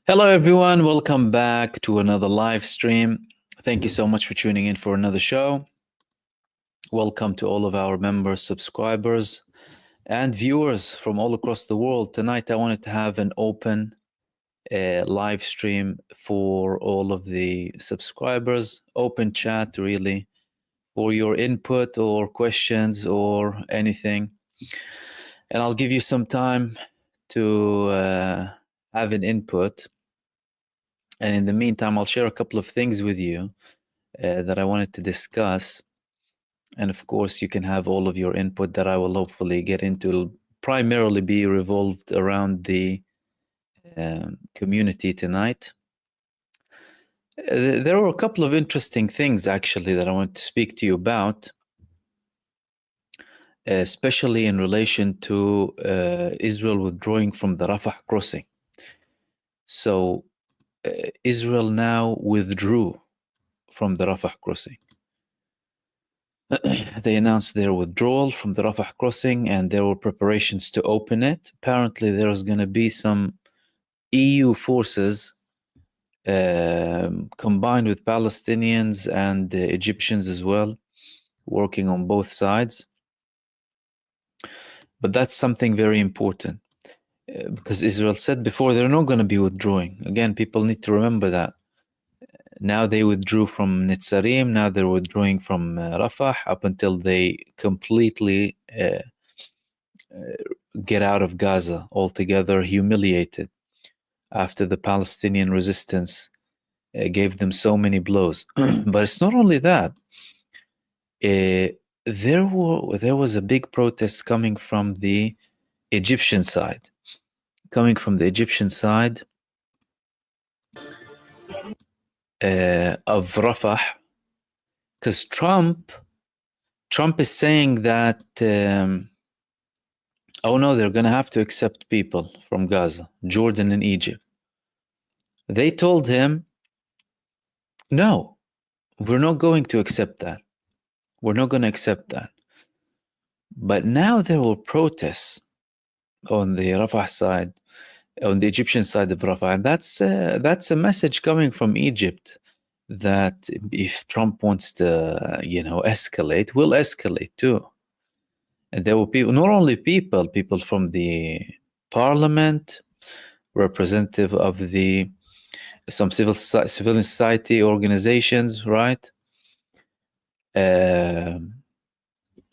Hello, everyone. Welcome back to another live stream. Thank you so much for tuning in for another show. Welcome to all of our members, subscribers, and viewers from all across the world. Tonight, I wanted to have an open live stream for all of the subscribers, open chat, really, for your input or questions or anything. And I'll give you some time to have an input. And in the meantime, I'll share a couple of things with you that I wanted to discuss. And of course, you can have all of your input that I will hopefully get into. It'll primarily be revolved around the community tonight. There were a couple of interesting things, actually, that I want to speak to you about, especially in relation to Israel withdrawing from the Rafah crossing. So Israel now withdrew from the Rafah crossing. They announced their withdrawal from the Rafah crossing, and there were preparations to open it. Apparently, there's going to be some EU forces combined with Palestinians and Egyptians as well, working on both sides. But that's something very important because Israel said before they're not going to be withdrawing. Again, people need to remember that. Now they withdrew from Netzarim, now they're withdrawing from Rafah up until they completely get out of Gaza altogether, humiliated after the Palestinian resistance gave them so many blows. But it's not only that. There was a big protest coming from the Egyptian side. Of Rafah, because Trump is saying that oh no, they're going to have to accept people from Gaza, Jordan and Egypt. They told him, no, we're not going to accept that. We're not going to accept that. But now there were protests on the Rafah side, on the Egyptian side of Rafah, and that's a message coming from Egypt that if Trump wants to, escalate, we'll escalate too. And there were people, not only people from the parliament, representative of some civil society organizations, right?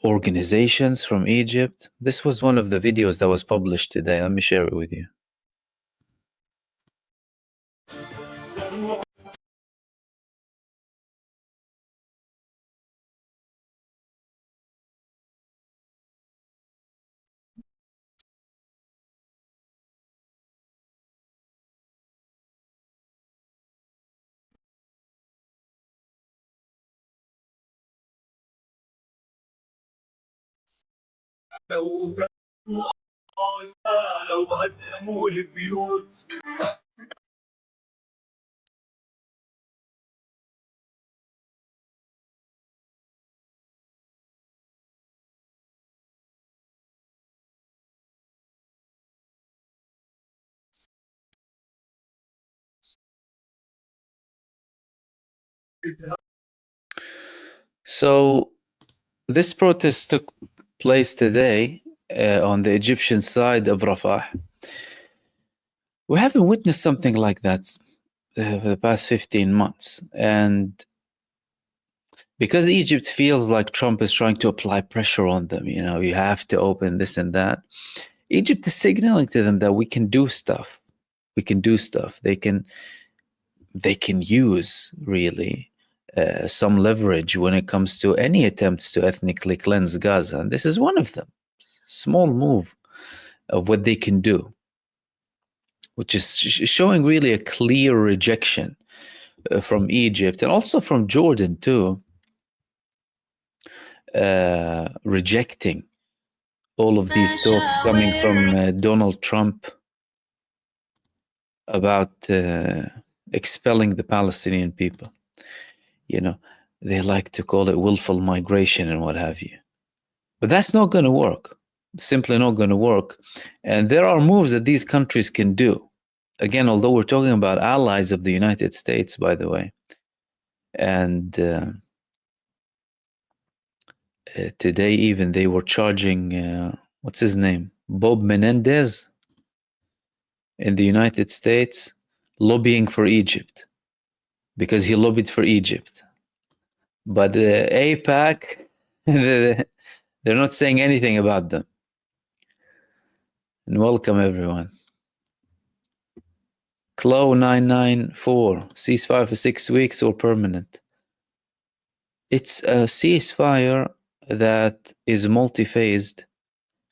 Organizations from Egypt. This was one of the videos that was published today. Let me share it with you. لو هدموا البيوت. So this protest took place today on the Egyptian side of Rafah. We haven't witnessed something like that for the past 15 months. And because Egypt feels like Trump is trying to apply pressure on them, you have to open this and that. Egypt is signaling to them that we can do stuff. We can do stuff. They can use, really, some leverage when it comes to any attempts to ethnically cleanse Gaza. And this is one of them. Small move of what they can do, which is showing really a clear rejection from Egypt and also from Jordan too, rejecting all of these talks coming from Donald Trump about expelling the Palestinian people. They like to call it willful migration and what have you. But that's not going to work. Simply not going to work. And there are moves that these countries can do. again, although we're talking about allies of the United States, by the way, and today even they were charging, what's his name? Bob Menendez in the United States, lobbying for Egypt, because he lobbied for Egypt. But AIPAC, they're not saying anything about them. And welcome, everyone. Clo 994, ceasefire for 6 weeks or permanent? It's a ceasefire that is multi-phased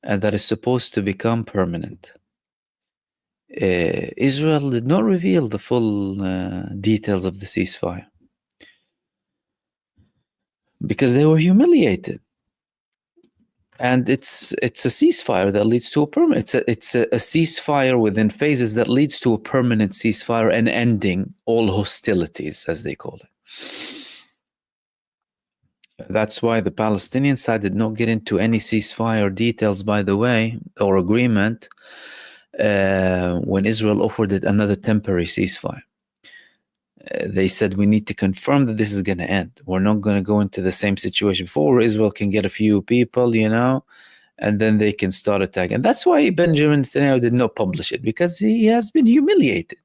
and that is supposed to become permanent. Israel did not reveal the full details of the ceasefire because they were humiliated. And it's a ceasefire that leads to a permanent. It's a ceasefire within phases that leads to a permanent ceasefire and ending all hostilities, as they call it. That's why the Palestinian side did not get into any ceasefire details, by the way, or agreement, when Israel offered it another temporary ceasefire. They said, we need to confirm that this is going to end. We're not going to go into the same situation before, where Israel can get a few people, and then they can start attacking. And that's why Benjamin Netanyahu did not publish it, because he has been humiliated.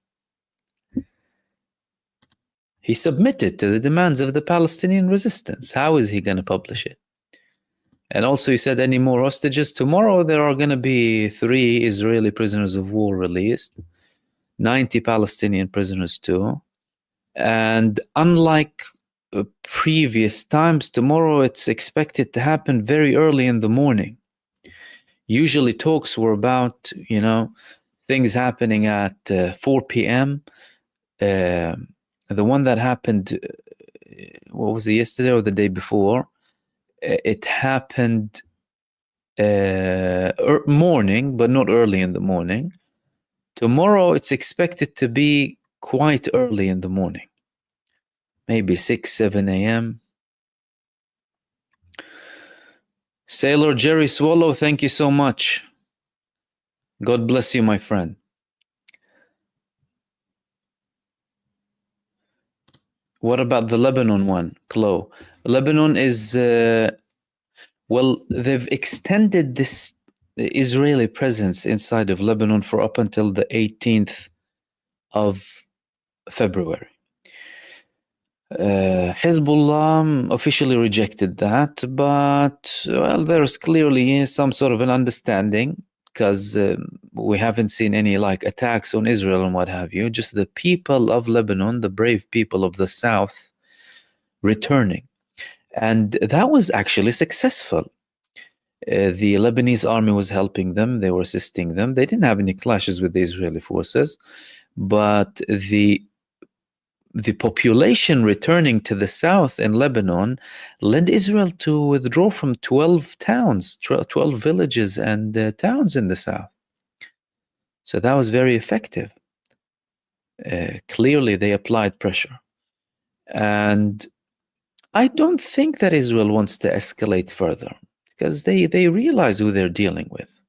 He submitted to the demands of the Palestinian resistance. How is he going to publish it? And also he said, any more hostages? Tomorrow there are going to be 3 Israeli prisoners of war released, 90 Palestinian prisoners too. And unlike previous times, tomorrow it's expected to happen very early in the morning. Usually talks were about, things happening at 4 p.m. The one that happened, what was it, yesterday or the day before? It happened morning, but not early in the morning. Tomorrow it's expected to be quite early in the morning, maybe 6, 7 a.m. Sailor Jerry Swallow, thank you so much. God bless you, my friend. What about the Lebanon one, Chloe? Lebanon is, they've extended this Israeli presence inside of Lebanon for up until the 18th of February. Hezbollah officially rejected that, but there's clearly some sort of an understanding, because we haven't seen any attacks on Israel and what have you. Just the people of Lebanon, the brave people of the south, returning, and that was actually successful. The Lebanese army was helping them; they were assisting them. They didn't have any clashes with the Israeli forces, but the population returning to the south in Lebanon led Israel to withdraw from 12 towns, 12 villages and towns in the south. So that was very effective. Clearly, they applied pressure. And I don't think that Israel wants to escalate further, because they realize who they're dealing with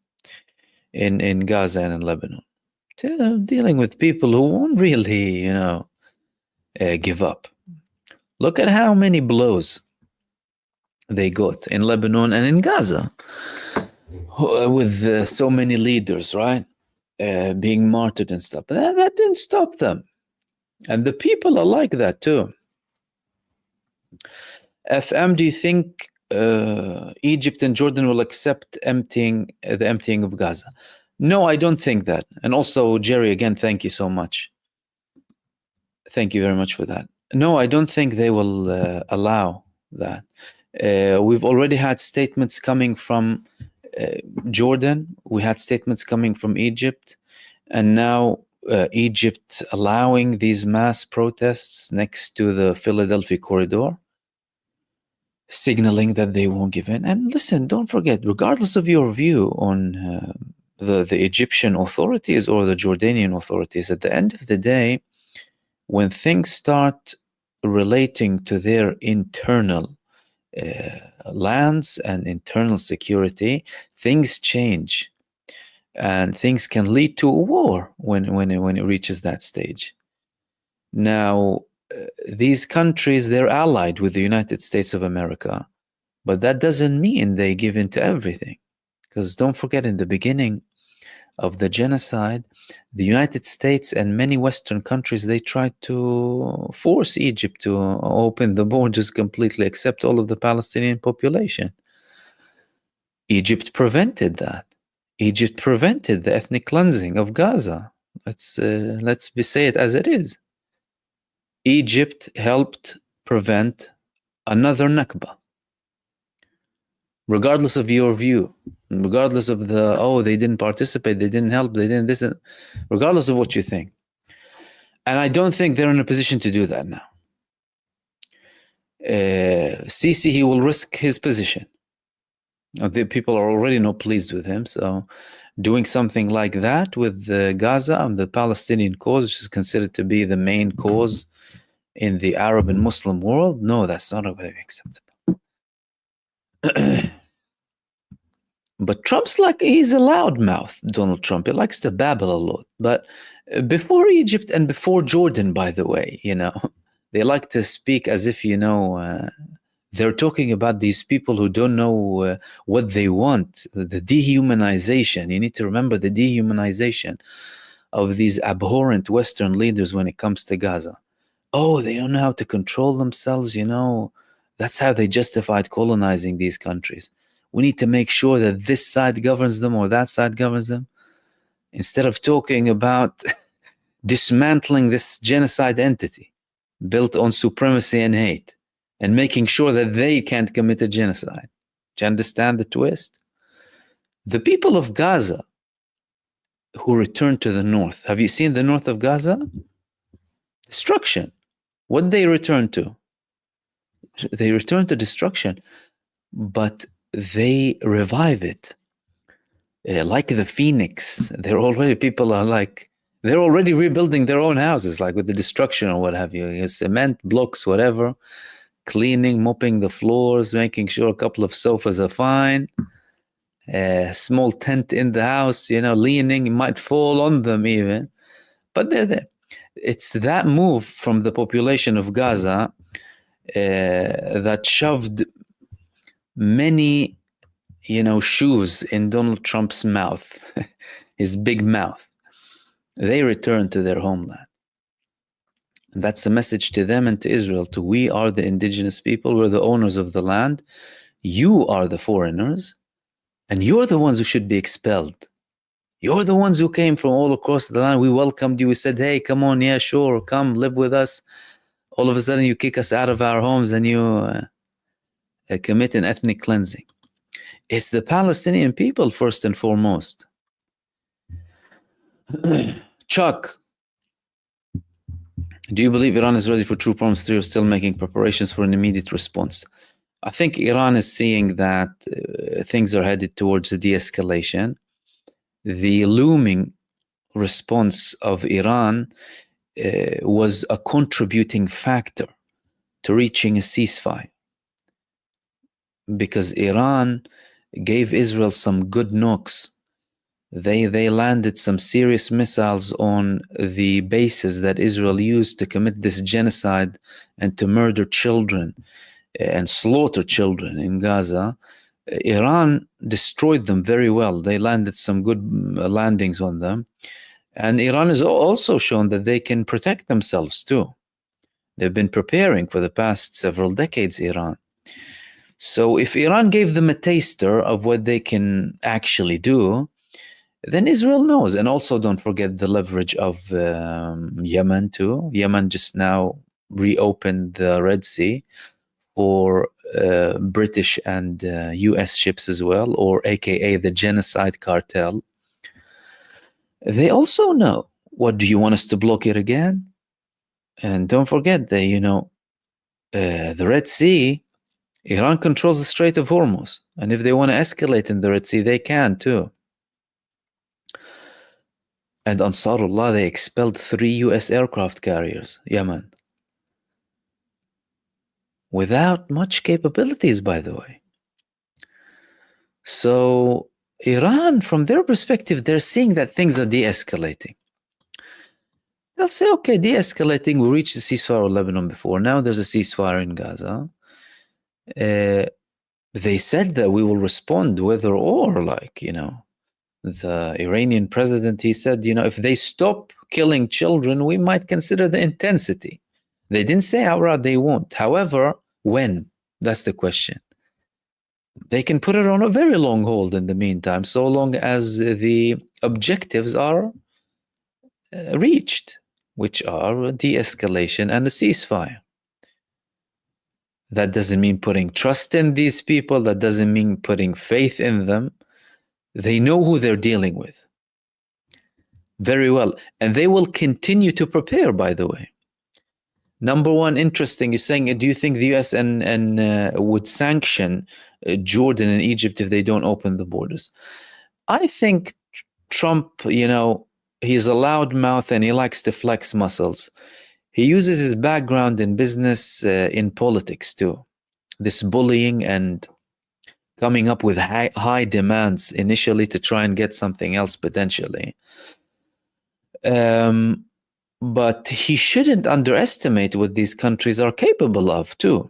in Gaza and in Lebanon. They're dealing with people who won't really, give up. Look at how many blows they got in Lebanon and in Gaza, with so many leaders, right, being martyred and stuff. But that didn't stop them, and the people are like that too. FM, do you think Egypt and Jordan will accept the emptying of Gaza? No, I don't think that. And also, Jerry, again, thank you so much. Thank you very much for that. No, I don't think they will allow that. We've already had statements coming from Jordan. We had statements coming from Egypt. And now Egypt allowing these mass protests next to the Philadelphia corridor, signaling that they won't give in. And listen, don't forget, regardless of your view on the Egyptian authorities or the Jordanian authorities, at the end of the day, when things start relating to their internal lands and internal security, things change. and things can lead to a war when it reaches that stage. Now, these countries, they're allied with the United States of America, but that doesn't mean they give in to everything. Because don't forget, in the beginning of the genocide, the United States and many Western countries, they tried to force Egypt to open the borders completely, accept all of the Palestinian population. Egypt prevented that. Egypt prevented the ethnic cleansing of Gaza. Let's say it as it is. Egypt helped prevent another Nakba. Regardless of your view, regardless of they didn't participate, they didn't help, they didn't this, regardless of what you think. And I don't think they're in a position to do that now. Sisi, he will risk his position. The people are already not pleased with him, so doing something like that with Gaza and the Palestinian cause, which is considered to be the main cause in the Arab and Muslim world, no, that's not very acceptable. But Trump's he's a loudmouth, Donald Trump. He likes to babble a lot. But before Egypt and before Jordan, by the way, they like to speak as if, they're talking about these people who don't know what they want, the dehumanization. You need to remember the dehumanization of these abhorrent Western leaders when it comes to Gaza. Oh, they don't know how to control themselves, That's how they justified colonizing these countries. We need to make sure that this side governs them or that side governs them. Instead of talking about dismantling this genocide entity built on supremacy and hate and making sure that they can't commit a genocide. Do you understand the twist? The people of Gaza who returned to the north, have you seen the north of Gaza? Destruction. What they return to? They return to destruction, but they revive it. Like the phoenix. They're already rebuilding their own houses, like with the destruction or what have you. Cement, blocks, whatever. Cleaning, mopping the floors, making sure a couple of sofas are fine. A small tent in the house, leaning, it might fall on them even. But they're there. It's that move from the population of Gaza that shoved many, shoes in Donald Trump's mouth, his big mouth. They returned to their homeland. And that's a message to them and to Israel, we are the indigenous people, we're the owners of the land. You are the foreigners, and you're the ones who should be expelled. You're the ones who came from all across the land. We welcomed you. We said, hey, come on, yeah, sure, come live with us. All of a sudden you kick us out of our homes and you commit an ethnic cleansing. It's the Palestinian people first and foremost. Chuck, do you believe Iran is ready for true promise 3 or still making preparations for an immediate response? I think Iran is seeing that things are headed towards a de-escalation. The looming response of Iran was a contributing factor to reaching a ceasefire, because Iran gave Israel some good knocks. They landed some serious missiles on the bases that Israel used to commit this genocide and to murder children and slaughter children in Gaza. Iran destroyed them very well. They landed some good landings on them. And Iran has also shown that they can protect themselves too. They've been preparing for the past several decades, Iran. So if Iran gave them a taster of what they can actually do, then Israel knows. And also don't forget the leverage of Yemen too. Yemen just now reopened the Red Sea for British and US ships as well, or AKA the genocide cartel. They also know, what do you want us to block it again? And don't forget that, the Red Sea, Iran controls the Strait of Hormuz. And if they want to escalate in the Red Sea, they can too. And Ansarullah, they expelled 3 US aircraft carriers, Yemen, without much capabilities, by the way. So Iran, from their perspective, they're seeing that things are de-escalating. They'll say, okay, de-escalating, we reached the ceasefire in Lebanon before. Now there's a ceasefire in Gaza. They said that we will respond whether or, like, you know, the Iranian president, he said, you know, if they stop killing children, we might consider the intensity. They didn't say outright they won't. However, when? That's the question. They can put it on a very long hold in the meantime, so long as the objectives are reached, which are de-escalation and a ceasefire. That doesn't mean putting trust in these people. That doesn't mean putting faith in them. They know who they're dealing with very well. And they will continue to prepare, by the way. Number one, interesting, you're saying, do you think the US and would sanction Jordan and Egypt if they don't open the borders? I think Trump, you know, he's a loud mouth and he likes to flex muscles. He uses his background in business, in politics too. This bullying and coming up with high demands initially to try and get something else potentially. But he shouldn't underestimate what these countries are capable of too,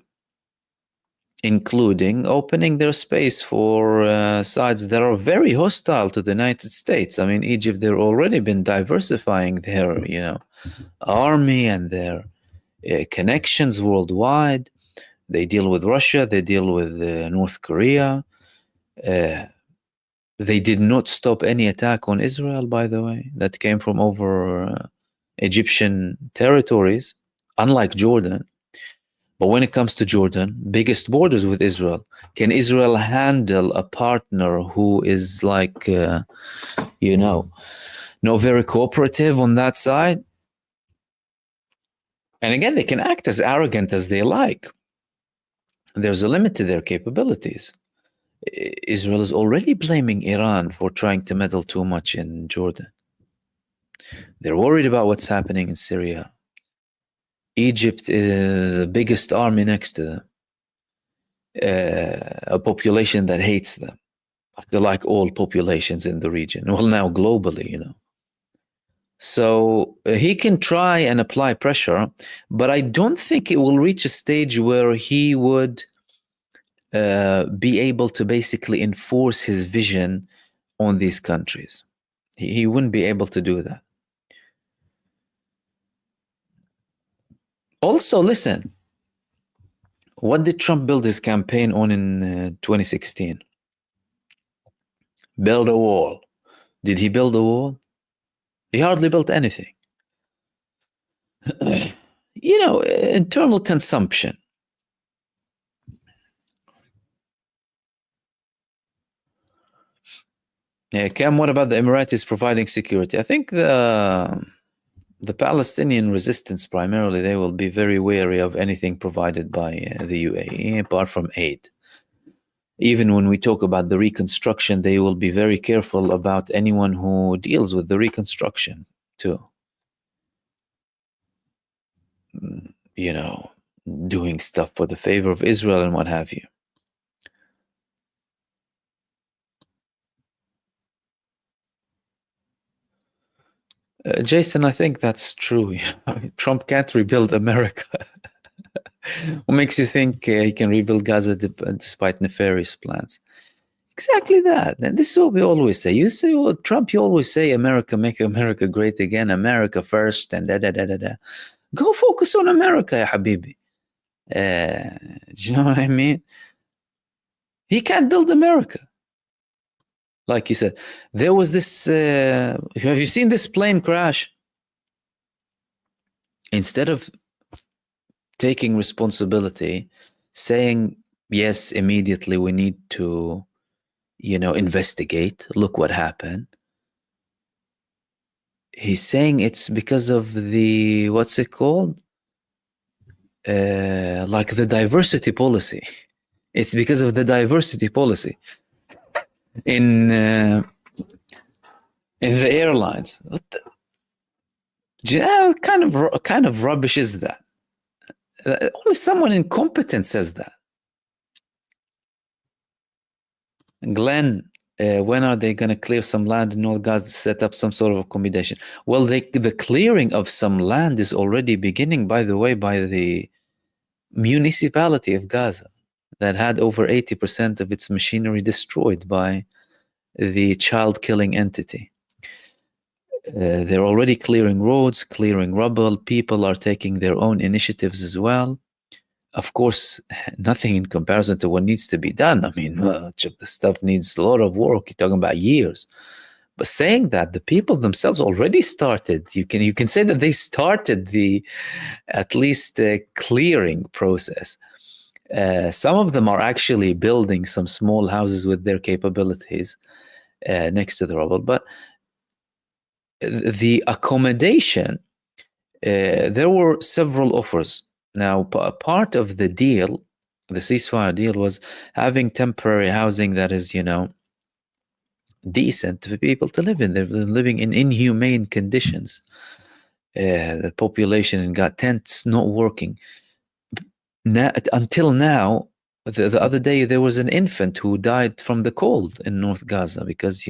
including opening their space for sides that are very hostile to the United States. I mean, Egypt, they've already been diversifying their, you know, army and their connections worldwide. They deal with Russia, they deal with North Korea. They did not stop any attack on Israel, by the way, that came from over Egyptian territories, unlike Jordan. But when it comes to Jordan, biggest borders with Israel, can Israel handle a partner who is like, you know, not very cooperative on that side? And again, they can act as arrogant as they like. There's a limit to their capabilities. Israel is already blaming Iran for trying to meddle too much in Jordan. They're worried about what's happening in Syria. Egypt is the biggest army next to them. A population that hates them, like all populations in the region. Well, now globally, you know. So he can try and apply pressure, but I don't think it will reach a stage where he would be able to basically enforce his vision on these countries. He wouldn't be able to do that. Also, listen, what did Trump build his campaign on in 2016? Build a wall. Did he build a wall? He hardly built anything. You know, internal consumption. Yeah, Cam, what about the Emiratis providing security? I think the Palestinian resistance, primarily, they will be very wary of anything provided by the UAE, apart from aid. Even when we talk about the reconstruction, they will be very careful about anyone who deals with the reconstruction, too. You know, doing stuff for the favor of Israel and what have you. Jason, I think that's true. Trump can't rebuild America. What makes you think he can rebuild Gaza despite nefarious plans? Exactly that. And this is what we always say. You say, oh, Trump, you always say America, make America great again, America first, and da-da-da-da-da. Go focus on America, ya habibi. Do you know what I mean? He can't build America. Like you said, there was this, have you seen this plane crash? Instead of taking responsibility, saying, yes, immediately we need to, you know, investigate, look what happened. He's saying it's because of the, what's it called? Like the diversity policy. It's because of the diversity policy in the airlines. What the, yeah, what kind of rubbish is that? Only someone incompetent says that. Glenn, when are they going to clear some land in North Gaza to set up some sort of accommodation? Well, the clearing of some land is already beginning, by the way, by the municipality of Gaza that had over 80% of its machinery destroyed by the child-killing entity. They're already clearing roads, clearing rubble. People are taking their own initiatives as well. Of course, nothing in comparison to what needs to be done. I mean, much of the stuff needs a lot of work. You're talking about years. But saying that, the people themselves already started. You can say that they started the at least clearing process. Some of them are actually building some small houses with their capabilities next to the rubble. But the accommodation, there were several offers. Now, part of the deal, the ceasefire deal, was having temporary housing that is, decent for people to live in. They're living in inhumane conditions. The population got tents not working. Until now, the other day, there was an infant who died from the cold in North Gaza because,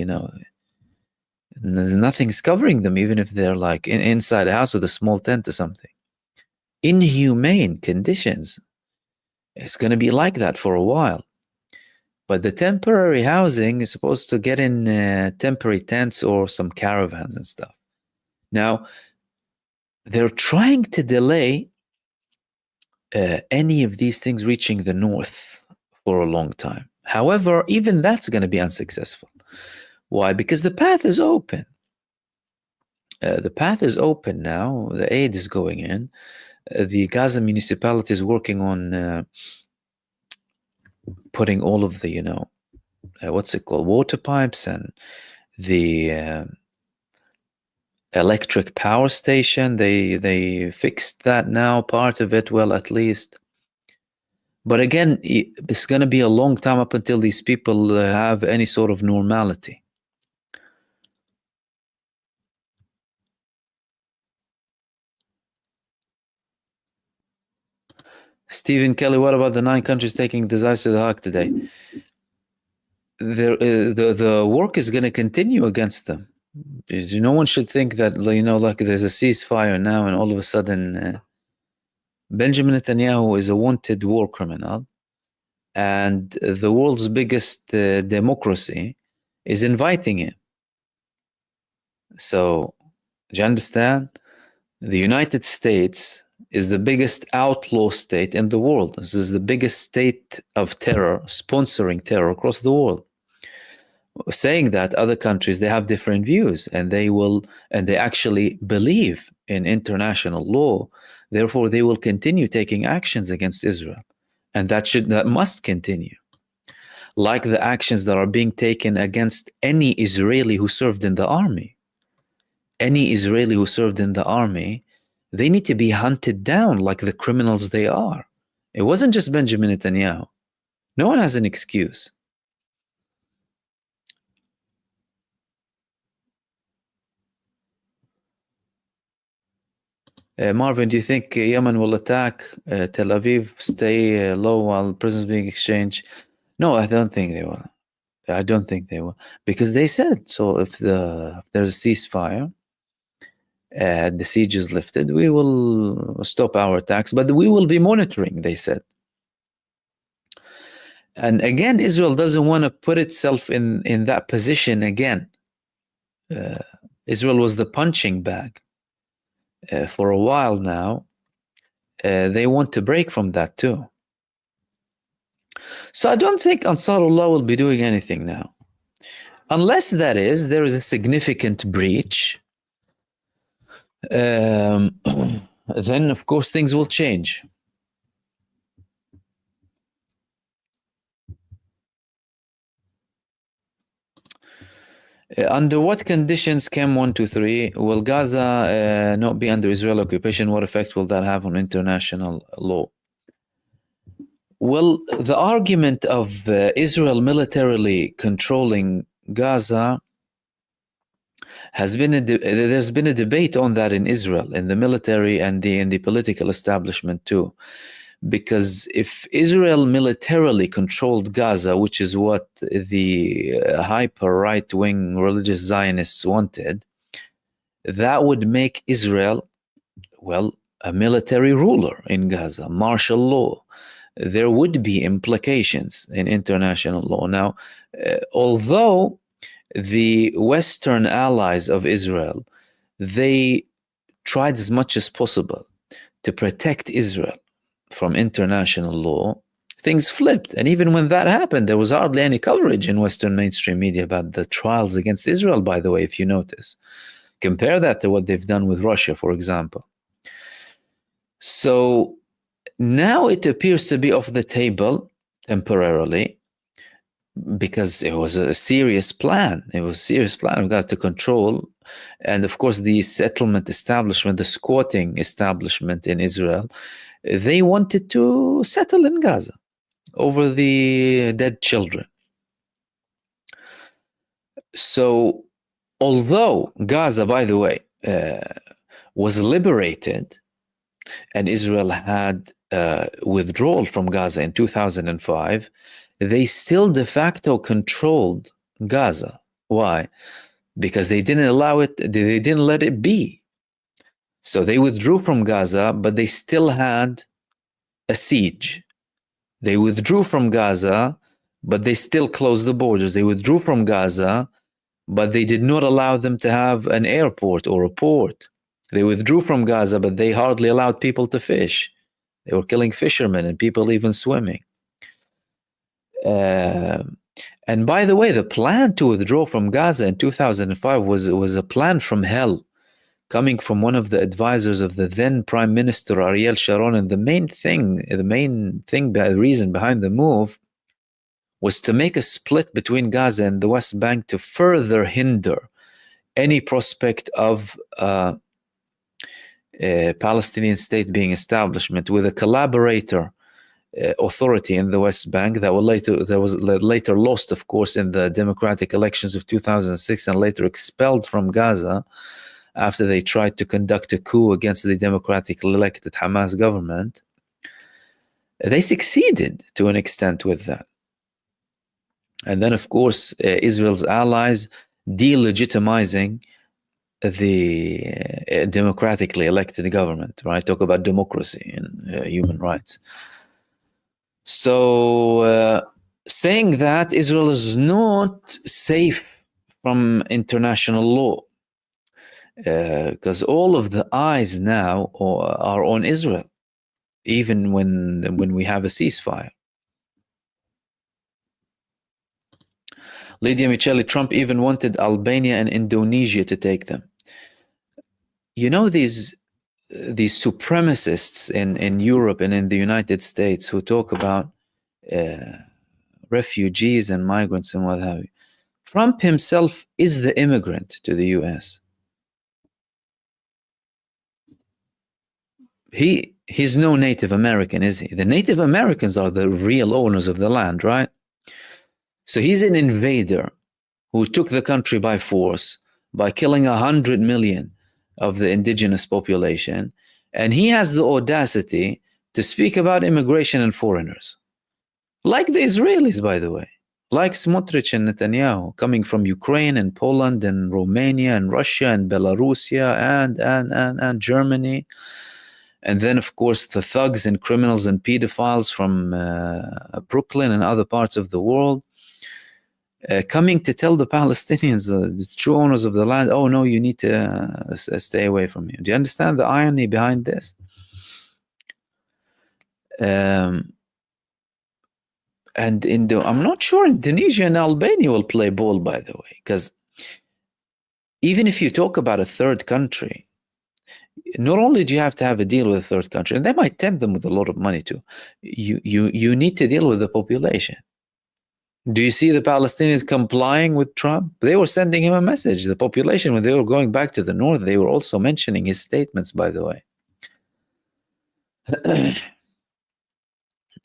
nothing's covering them, even if they're like inside a house with a small tent or something. Inhumane conditions. It's going to be like that for a while. But the temporary housing is supposed to get in temporary tents or some caravans and stuff. Now, they're trying to delay any of these things reaching the north for a long time. However, even that's going to be unsuccessful. Why? Because the path is open. The path is open now. The aid is going in. The Gaza municipality is working on putting all of the, water pipes and the electric power station. They fixed that now, part of it, well, at least. But again, it's going to be a long time up until these people have any sort of normality. Stephen Kelly, what about the 9 countries taking decisive to the Hague today? The work is going to continue against them. No one should think that, like there's a ceasefire now and all of a sudden Benjamin Netanyahu is a wanted war criminal and the world's biggest democracy is inviting him. So, do you understand? The United States is the biggest outlaw state in the world. This is the biggest state of terror, sponsoring terror across the world. Saying that other countries, they have different views and they actually believe in international law. Therefore, they will continue taking actions against Israel. And that must continue. Like the actions that are being taken against any Israeli who served in the army. Any Israeli who served in the army, they need to be hunted down like the criminals they are. It wasn't just Benjamin Netanyahu. No one has an excuse. Marvin, do you think Yemen will attack Tel Aviv, stay low while prisoners being exchanged? No, I don't think they will. I don't think they will. Because they said, so if there's a ceasefire, the siege is lifted, we will stop our attacks, but we will be monitoring, they said. And again, Israel doesn't want to put itself in that position again. Israel was the punching bag for a while now. They want to break from that too. So I don't think Ansarullah will be doing anything now. Unless there is a significant breach, then of course things will change. Under what conditions, Chem 123, will Gaza not be under Israeli occupation? What effect will that have on international law? Well, the argument of Israel militarily controlling Gaza has been there's been a debate on that in Israel, in the military and in the political establishment too. because if Israel militarily controlled Gaza, which is what the hyper right-wing religious Zionists wanted, that would make Israel, well, a military ruler in Gaza, martial law. There would be implications in international law. Now, although the Western allies of Israel, they tried as much as possible to protect Israel from international law, things flipped. And even when that happened, there was hardly any coverage in Western mainstream media about the trials against Israel, by the way, if you notice. Compare that to what they've done with Russia, for example. So now it appears to be off the table temporarily, because it was a serious plan. It was a serious plan. We got to control. And of course, the settlement establishment, the squatting establishment in Israel, they wanted to settle in Gaza over the dead children. So, although Gaza, by the way, was liberated, and Israel had withdrawal from Gaza in 2005, they still de facto controlled Gaza. Why? Because they didn't allow it, they didn't let it be. So they withdrew from Gaza, but they still had a siege. They withdrew from Gaza, but they still closed the borders. They withdrew from Gaza, but they did not allow them to have an airport or a port. They withdrew from Gaza, but they hardly allowed people to fish. They were killing fishermen and people even swimming. And by the way, the plan to withdraw from Gaza in 2005 was a plan from hell, coming from one of the advisors of the then Prime Minister Ariel Sharon. And the main reason behind the move was to make a split between Gaza and the West Bank to further hinder any prospect of a Palestinian state being established, with a collaborator authority in the West Bank that was later lost, of course, in the democratic elections of 2006, and later expelled from Gaza after they tried to conduct a coup against the democratically elected Hamas government. They succeeded to an extent with that. And then, of course, Israel's allies delegitimizing the democratically elected government, right? Talk about democracy and human rights. So saying that Israel is not safe from international law, because all of the eyes now are on Israel, even when we have a ceasefire. Lydia Micheli, Trump even wanted Albania and Indonesia to take them. You know, these supremacists in Europe and in the United States who talk about refugees and migrants and what have you. Trump himself is the immigrant to the US. He's no Native American, is he? The Native Americans are the real owners of the land, right? So he's an invader who took the country by force by killing 100 million of the indigenous population, and he has the audacity to speak about immigration and foreigners, like the Israelis, by the way, like Smotrich and Netanyahu, coming from Ukraine and Poland and Romania and Russia and Belarusia and Germany. And then, of course, the thugs and criminals and pedophiles from Brooklyn and other parts of the world, coming to tell the Palestinians, the true owners of the land, oh no, you need to stay away from here. Do you understand the irony behind this? And I'm not sure Indonesia and Albania will play ball, by the way, because even if you talk about a third country, not only do you have to have a deal with a third country, and they might tempt them with a lot of money too, you need to deal with the population. Do you see the Palestinians complying with Trump? They were sending him a message. The population, when they were going back to the north, they were also mentioning his statements, by the way.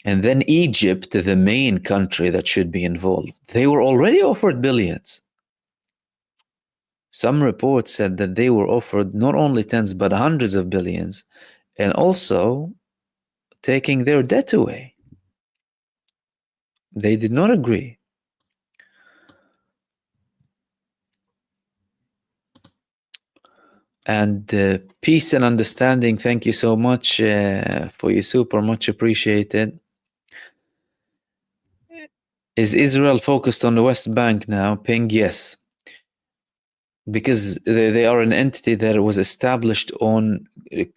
And then Egypt, the main country that should be involved, they were already offered billions. Some reports said that they were offered not only tens, but hundreds of billions, and also taking their debt away. They did not agree. And peace and understanding, thank you so much for your super, much appreciated. Is Israel focused on the West Bank now? Ping, yes. Because they are an entity that was established on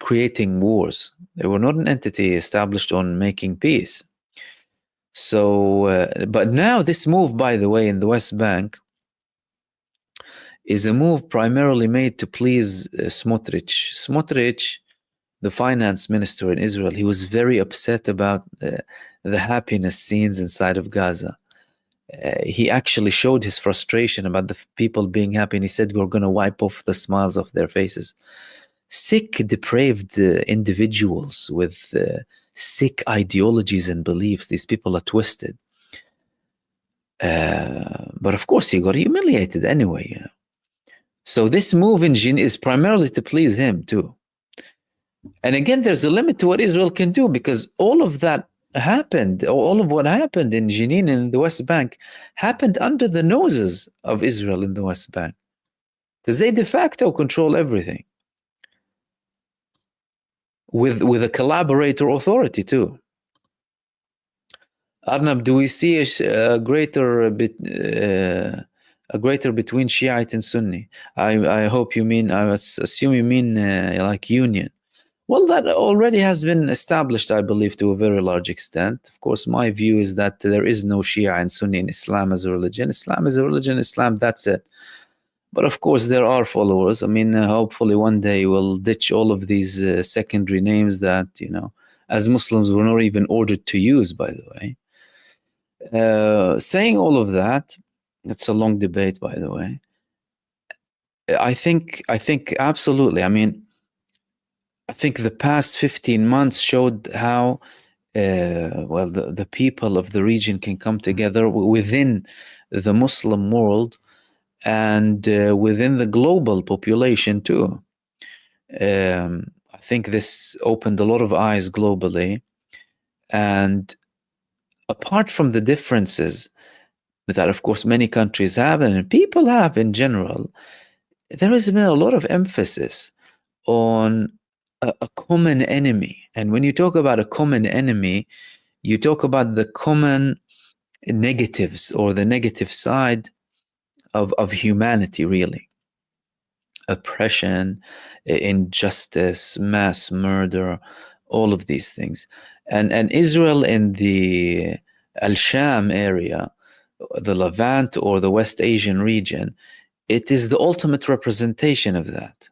creating wars. They were not an entity established on making peace. So, but now this move, by the way, in the West Bank is a move primarily made to please Smotrich. Smotrich, the finance minister in Israel, he was very upset about the happiness scenes inside of Gaza. He actually showed his frustration about the people being happy, and he said, we're going to wipe off the smiles off their faces. Sick, depraved individuals with sick ideologies and beliefs. These people are twisted. But of course, he got humiliated anyway, you know. So this move in Jenin is primarily to please him too. And again, there's a limit to what Israel can do, because all of that happened, all of what happened in Jenin in the West Bank happened under the noses of Israel in the West Bank, because they de facto control everything with a collaborator authority too. Arnab, do we see a greater between Shiite and Sunni? I hope you mean, I assume you mean like union. Well, that already has been established, I believe, to a very large extent. Of course, my view is that there is no Shia and Sunni in Islam as a religion. Islam is a religion, Islam, that's it. But of course, there are followers. I mean, hopefully one day we'll ditch all of these secondary names that, you know, as Muslims we're not even ordered to use, by the way. Saying all of that, it's a long debate, by the way. I think absolutely. I mean, I think the past 15 months showed how well the people of the region can come together within the Muslim world and within the global population too. I think this opened a lot of eyes globally, and apart from the differences that of course many countries have and people have in general, there has been a lot of emphasis on a common enemy. And when you talk about a common enemy, you talk about the common negatives or the negative side of humanity, really. Oppression, injustice, mass murder, all of these things. And Israel in the Al-Sham area, the Levant or the West Asian region, it is the ultimate representation of that.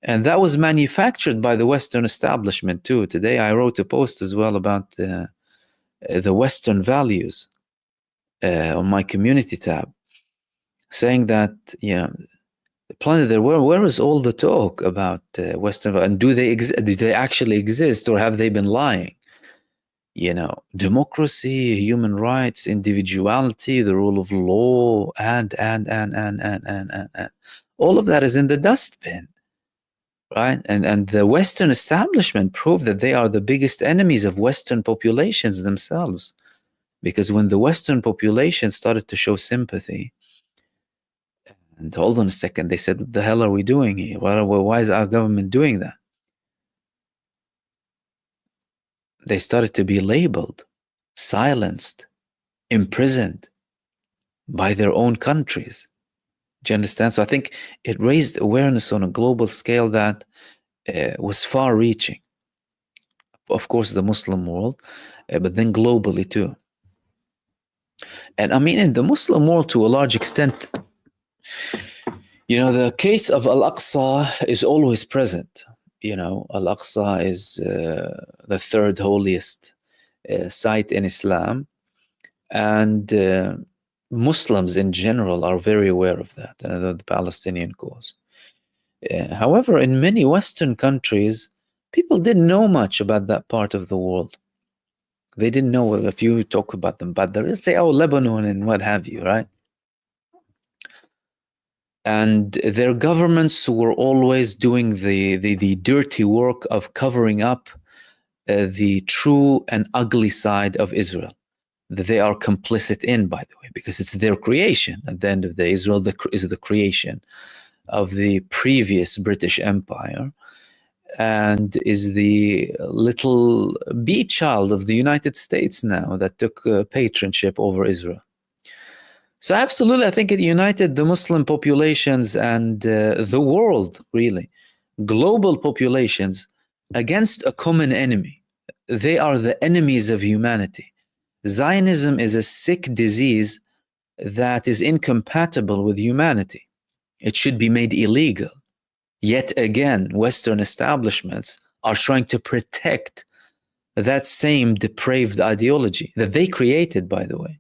And that was manufactured by the Western establishment too. Today I wrote a post as well about the Western values on my community tab, saying that, you know, the planet there, where is all the talk about Western, and do they actually exist, or have they been lying? You know, democracy, human rights, individuality, the rule of law, and all of that is in the dustbin. Right? And the Western establishment proved that they are the biggest enemies of Western populations themselves. Because when the Western population started to show sympathy, and hold on a second, they said, what the hell are we doing here? Why is our government doing that? They started to be labeled, silenced, imprisoned by their own countries. Do you understand? So I think it raised awareness on a global scale that was far-reaching. Of course, the Muslim world, but then globally too. And I mean, in the Muslim world, to a large extent, you know, the case of Al-Aqsa is always present. You know, Al-Aqsa is the third holiest site in Islam, and Muslims in general are very aware of that, the Palestinian cause. However, in many Western countries, people didn't know much about that part of the world. They didn't know if you talk about them, but they'll say, oh, Lebanon and what have you, right? And their governments were always doing the dirty work of covering up the true and ugly side of Israel that they are complicit in, by the way, because it's their creation. At the end of the day, Israel is the creation of the previous British Empire and is the little bee child of the United States now that took patronship over Israel. So absolutely, I think it united the Muslim populations and the world, really, global populations, against a common enemy. They are the enemies of humanity. Zionism is a sick disease that is incompatible with humanity. It should be made illegal. Yet again, Western establishments are trying to protect that same depraved ideology that they created, by the way.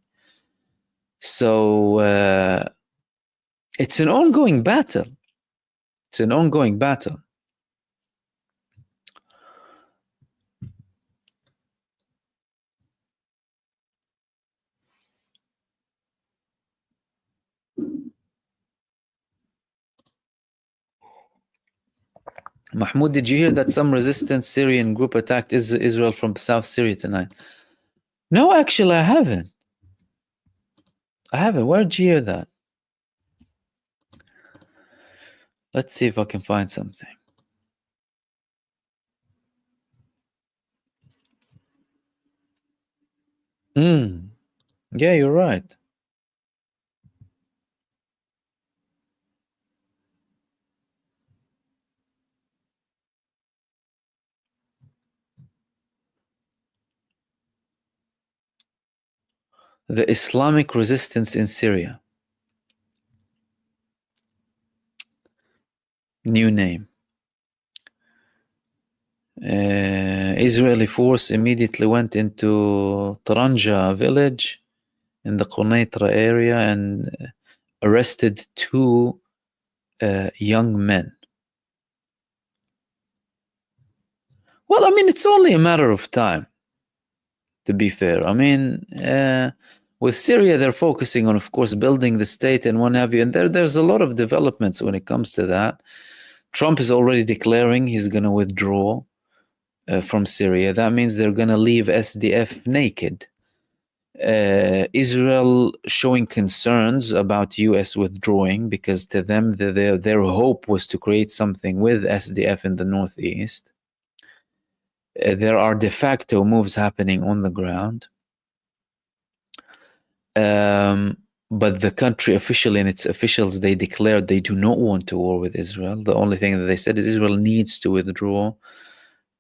So it's an ongoing battle. It's an ongoing battle. Mahmoud, did you hear that some resistant Syrian group attacked Israel from South Syria tonight? No, actually, I haven't. Where did you hear that? Let's see if I can find something. Yeah, you're right. The Islamic resistance in Syria. New name. Israeli force immediately went into Taranja village in the Quneitra area and arrested 2 young men. Well, I mean, it's only a matter of time, to be fair. I mean, with Syria, they're focusing on, of course, building the state and what have you. And there's a lot of developments when it comes to that. Trump is already declaring he's going to withdraw from Syria. That means they're going to leave SDF naked. Israel showing concerns about US withdrawing because to them, their hope was to create something with SDF in the northeast. There are de facto moves happening on the ground. But the country officially and its officials, they declared they do not want to war with Israel. The only thing that they said is Israel needs to withdraw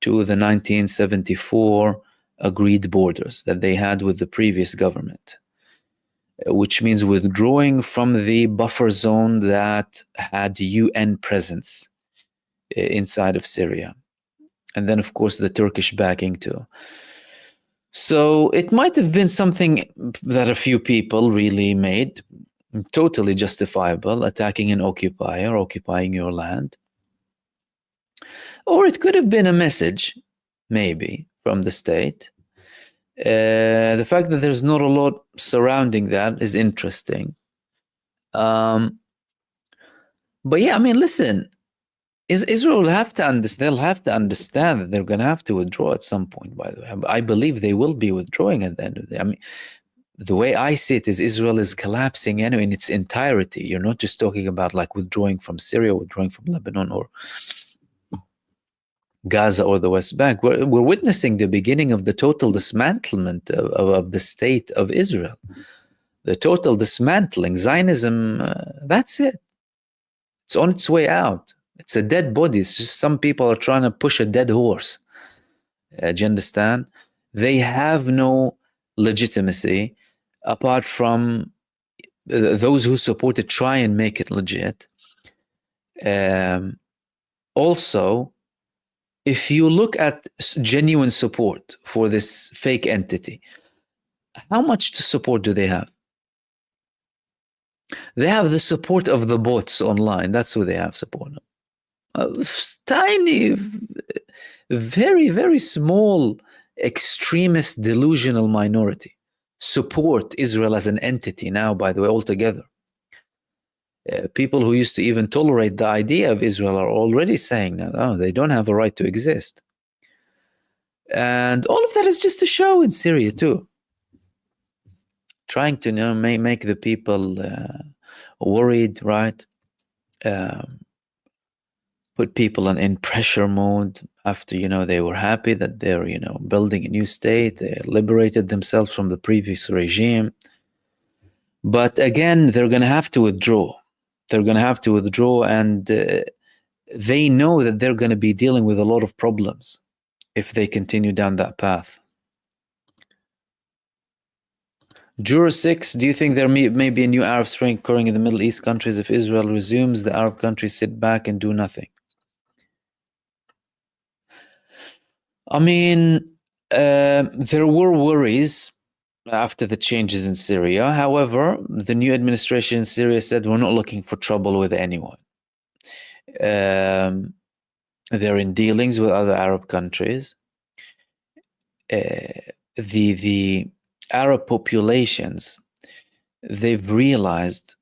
to the 1974 agreed borders that they had with the previous government, which means withdrawing from the buffer zone that had UN presence inside of Syria. And then, of course, the Turkish backing too. So it might have been something that a few people really made, totally justifiable, attacking an occupier, occupying your land. Or it could have been a message, maybe, from the state. The fact that there's not a lot surrounding that is interesting. But yeah, I mean, listen, Israel will have to understand. They'll have to understand that they're going to have to withdraw at some point. By the way, I believe they will be withdrawing at the end of the day. I mean, the way I see it is Israel is collapsing anyway in its entirety. You're not just talking about like withdrawing from Syria, withdrawing from Lebanon, or Gaza or the West Bank. We're witnessing the beginning of the total dismantlement of the state of Israel. The total dismantling. Zionism, that's it. It's on its way out. It's a dead body. It's just some people are trying to push a dead horse. Do you understand? They have no legitimacy apart from those who support it try and make it legit. Also, if you look at genuine support for this fake entity, how much support do they have? They have the support of the bots online. That's who they have support. Tiny, very, very small, extremist, delusional minority support Israel as an entity now, by the way, altogether. People who used to even tolerate the idea of Israel are already saying now, oh, they don't have a right to exist. And all of that is just a show in Syria too, trying to make the people worried, right? Put people in pressure mode after they were happy that they're building a new state, they liberated themselves from the previous regime. But again, they're going to have to withdraw. And they know that they're going to be dealing with a lot of problems if they continue down that path. Juror 6, do you think there may be a new Arab Spring occurring in the Middle East countries if Israel resumes, the Arab countries sit back and do nothing? I mean, there were worries after the changes in Syria. However, the new administration in Syria said we're not looking for trouble with anyone. They're in dealings with other Arab countries. The Arab populations, they've realized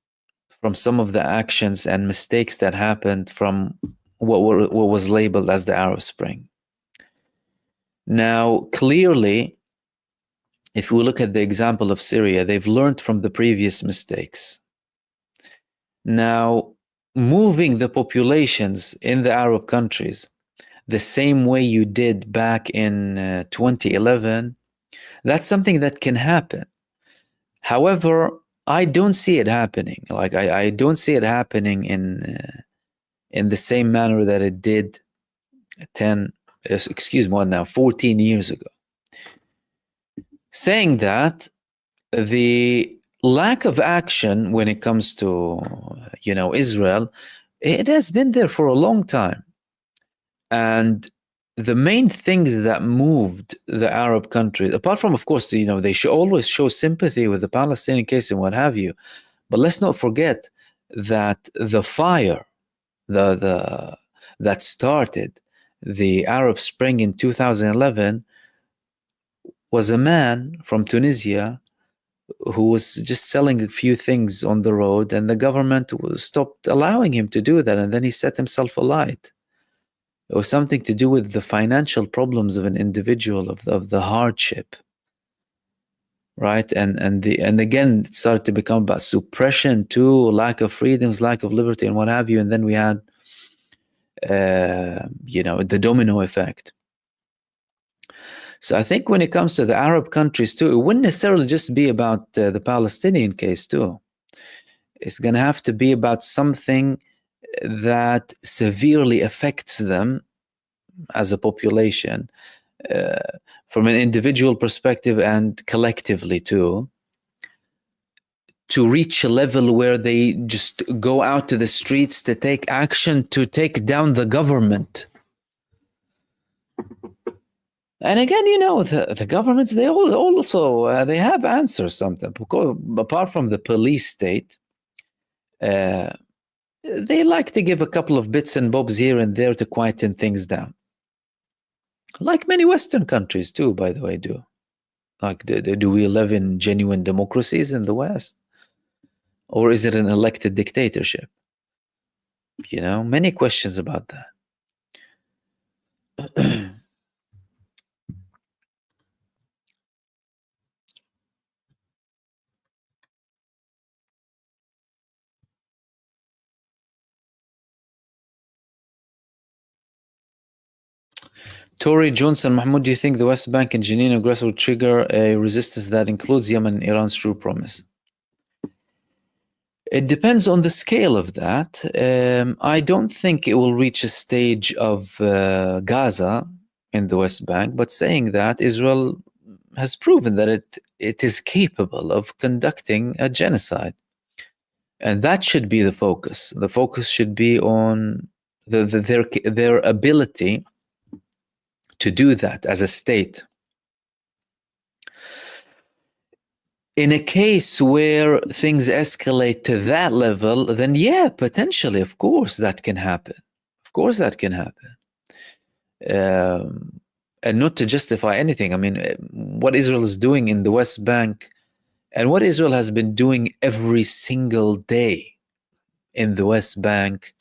from some of the actions and mistakes that happened from what was labeled as the Arab Spring. Now, clearly, if we look at the example of Syria, they've learned from the previous mistakes. Now, moving the populations in the Arab countries the same way you did back in 2011, that's something that can happen. However, I don't see it happening. Like I don't see it happening in the same manner that it did 14 years ago. Saying that, the lack of action when it comes to Israel, it has been there for a long time. And the main things that moved the Arab countries, apart from, of course, they should always show sympathy with the Palestinian case and what have you, but let's not forget that the fire that started the Arab Spring in 2011 was a man from Tunisia who was just selling a few things on the road, and the government stopped allowing him to do that, and then he set himself alight. It was something to do with the financial problems of an individual, of the hardship, right? And again, it started to become about suppression too, lack of freedoms, lack of liberty, and what have you. And then we had, the domino effect. So I think when it comes to the Arab countries too, it wouldn't necessarily just be about the Palestinian case too. It's going to have to be about something that severely affects them as a population, from an individual perspective and collectively too, to reach a level where they just go out to the streets to take action to take down the government. And again, the governments, they also they have answers sometimes. Apart from the police state, they like to give a couple of bits and bobs here and there to quieten things down. Like many Western countries too, by the way, do. Like, do we live in genuine democracies in the West? Or is it an elected dictatorship? Many questions about that. Tory Johnson, Mahmoud, do you think the West Bank and Jenin aggressor will trigger a resistance that includes Yemen and Iran's true promise? It depends on the scale of that. I don't think it will reach a stage of Gaza in the West Bank, but saying that, Israel has proven that it is capable of conducting a genocide. And that should be the focus. The focus should be on their ability to do that as a state. In a case where things escalate to that level, then yeah, potentially, of course, that can happen. Of course, that can happen. And not to justify anything. I mean, what Israel is doing in the West Bank and what Israel has been doing every single day in the West Bank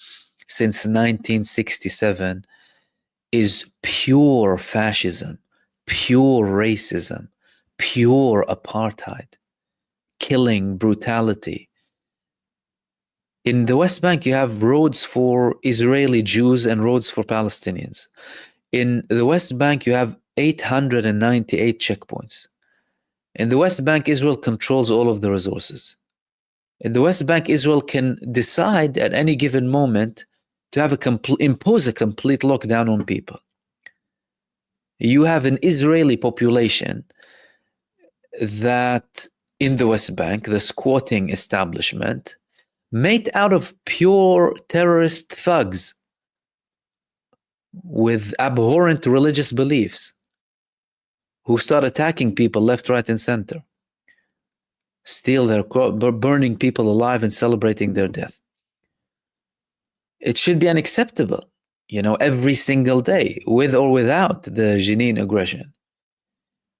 since 1967 is pure fascism, pure racism, pure apartheid, killing, brutality. In the West Bank, you have roads for Israeli Jews and roads for Palestinians. In the West Bank, you have 898 checkpoints. In the West Bank, Israel controls all of the resources. In the West Bank, Israel can decide at any given moment to have impose a complete lockdown on people. You have an Israeli population that in the West Bank, the squatting establishment, made out of pure terrorist thugs with abhorrent religious beliefs who start attacking people left, right, and center, steal their burning people alive and celebrating their death. It should be unacceptable, every single day, with or without the Jenin aggression.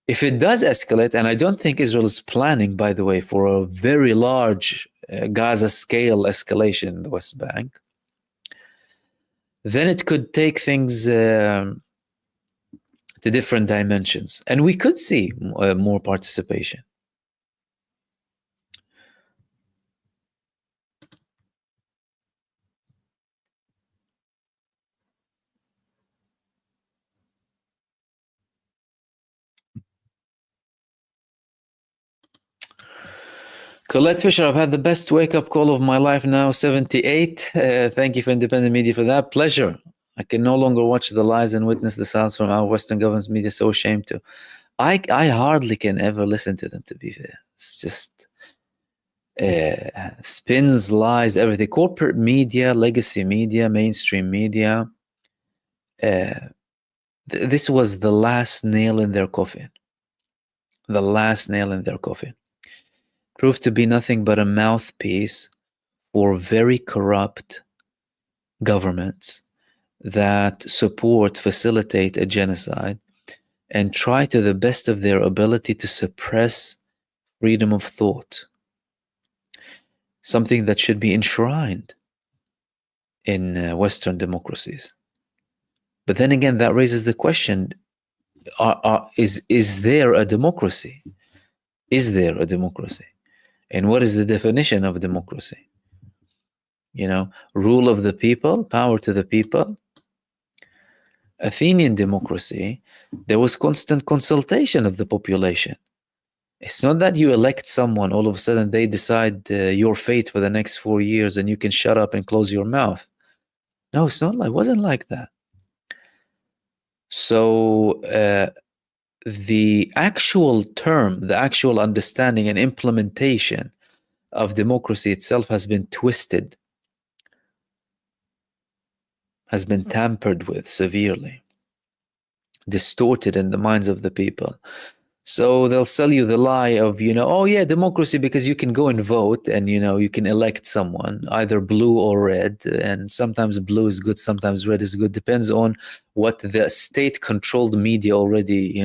If it does escalate, and I don't think Israel is planning, by the way, for a very large Gaza scale escalation in the West Bank, then it could take things to different dimensions. And we could see more participation. Colette Fisher, I've had the best wake-up call of my life now, 78. Thank you for independent media for that. Pleasure. I can no longer watch the lies and witness the silence from our Western government's media, so ashamed to. I hardly can ever listen to them, to be fair. It's just spins, lies, everything. Corporate media, legacy media, mainstream media. This was the last nail in their coffin. The last nail in their coffin. Proved to be nothing but a mouthpiece for very corrupt governments that support, facilitate a genocide, and try to the best of their ability to suppress freedom of thought. Something that should be enshrined in Western democracies. But then again, that raises the question, is there a democracy? Is there a democracy? And what is the definition of democracy? Rule of the people, power to the people. Athenian democracy, there was constant consultation of the population. It's not that you elect someone, all of a sudden they decide your fate for the next 4 years and you can shut up and close your mouth. No, it wasn't like that. So the actual term, the actual understanding and implementation of democracy itself has been twisted, has been tampered with severely, distorted in the minds of the people. So they'll sell you the lie of, oh yeah, democracy, because you can go and vote and, you can elect someone, either blue or red. And sometimes blue is good, sometimes red is good. Depends on what the state-controlled media already,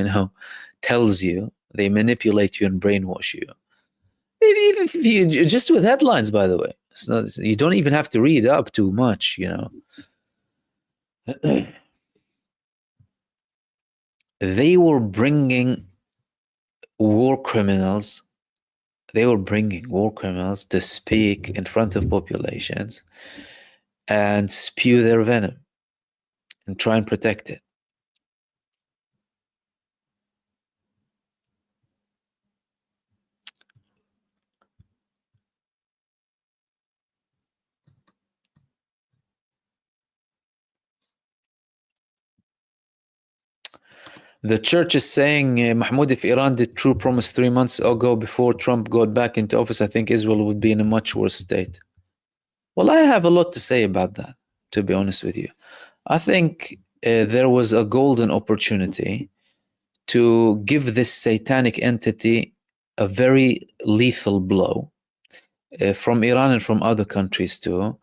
tells you. They manipulate you and brainwash you. Even if you, just with headlines, by the way. It's not, you don't even have to read up too much, They were bringing war criminals. They were bringing war criminals to speak in front of populations and spew their venom and try and protect it. The church is saying, Mahmoud, if Iran did true promise 3 months ago before Trump got back into office, I think Israel would be in a much worse state. Well, I have a lot to say about that, to be honest with you. I think there was a golden opportunity to give this satanic entity a very lethal blow from Iran and from other countries too,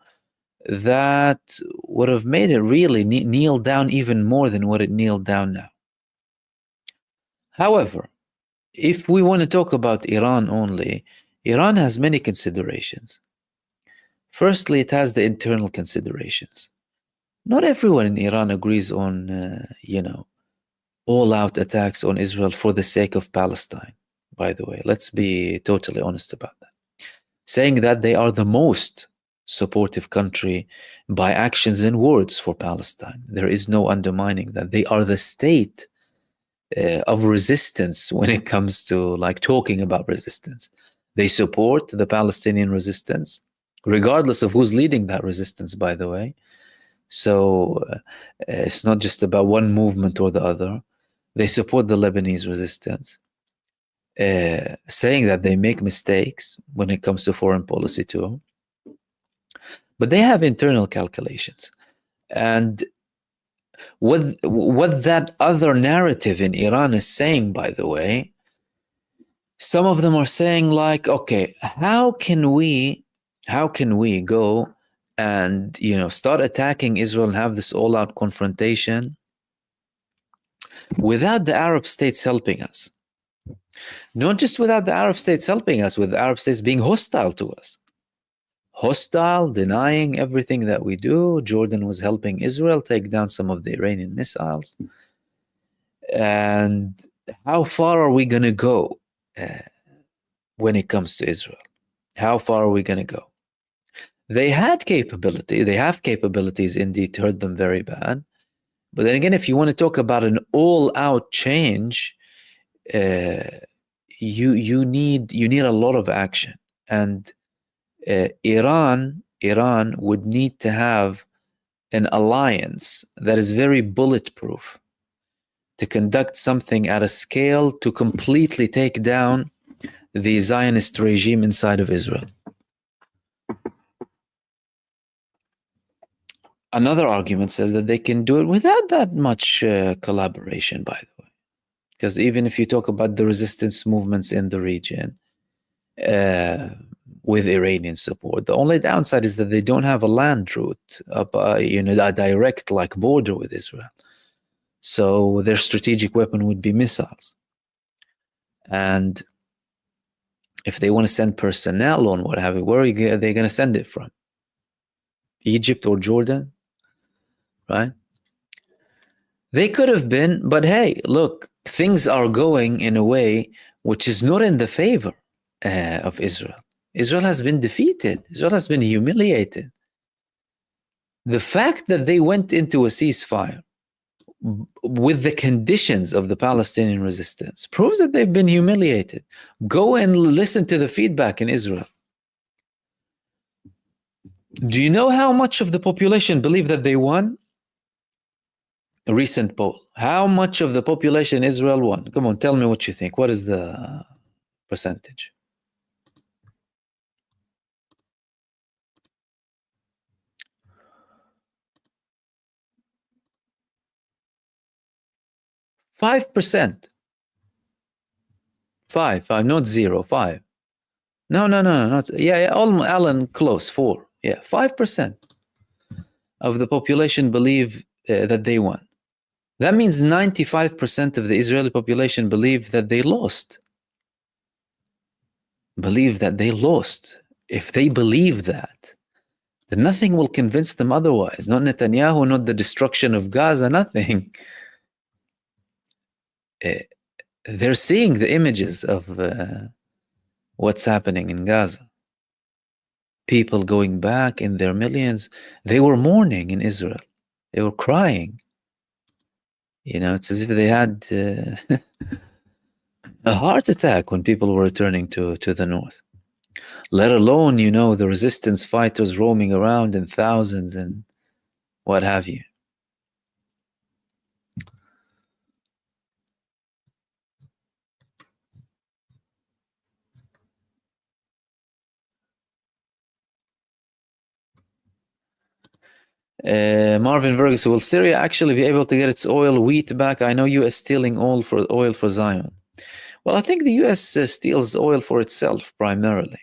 that would have made it really kneel down even more than what it kneeled down now. However, if we want to talk about Iran only, Iran has many considerations. Firstly, it has the internal considerations. Not everyone in Iran agrees on, all-out attacks on Israel for the sake of Palestine, by the way. Let's be totally honest about that. Saying that they are the most supportive country by actions and words for Palestine. There is no undermining that. They are the state of resistance when it comes to like talking about resistance. They support the Palestinian resistance, regardless of who's leading that resistance, by the way. So it's not just about one movement or the other. They support the Lebanese resistance, saying that they make mistakes when it comes to foreign policy too. But they have internal calculations. And what that other narrative in Iran is saying, by the way, some of them are saying like, okay, how can we go and start attacking Israel and have this all-out confrontation without the Arab states helping us? Not just without the Arab states helping us, with the Arab states being hostile to us. Hostile, denying everything that we do. Jordan was helping Israel take down some of the Iranian missiles. And how far are we going to go when it comes to Israel? How far are we going to go? They have capabilities indeed to hurt them very bad. But then again, if you want to talk about an all-out change, you need a lot of action. And Iran would need to have an alliance that is very bulletproof to conduct something at a scale to completely take down the Zionist regime inside of Israel. Another argument says that they can do it without that much collaboration, by the way. Because even if you talk about the resistance movements in the region, with Iranian support, the only downside is that they don't have a land route, a direct border with Israel. So their strategic weapon would be missiles. And if they want to send personnel on what have you, where are they going to send it from? Egypt or Jordan? Right? They could have been, but hey, look, things are going in a way which is not in the favor of Israel. Israel has been defeated. Israel has been humiliated. The fact that they went into a ceasefire with the conditions of the Palestinian resistance proves that they've been humiliated. Go and listen to the feedback in Israel. Do you know how much of the population believe that they won? A recent poll. How much of the population in Israel won? Come on, tell me what you think. What is the percentage? %5. 5, not 0, 5. No, not, Alan, close, 4. Yeah, 5% of the population believe that they won. That means 95% of the Israeli population believe that they lost. Believe that they lost. If they believe that, then nothing will convince them otherwise. Not Netanyahu, not the destruction of Gaza, nothing. They're seeing the images of what's happening in Gaza. People going back in their millions. They were mourning in Israel. They were crying. It's as if they had a heart attack when people were returning to the north. Let alone, the resistance fighters roaming around in thousands and what have you. Marvin Vergus, will Syria actually be able to get its wheat back? I know U.S. stealing oil for Zion. Well, I think the U.S. steals oil for itself primarily.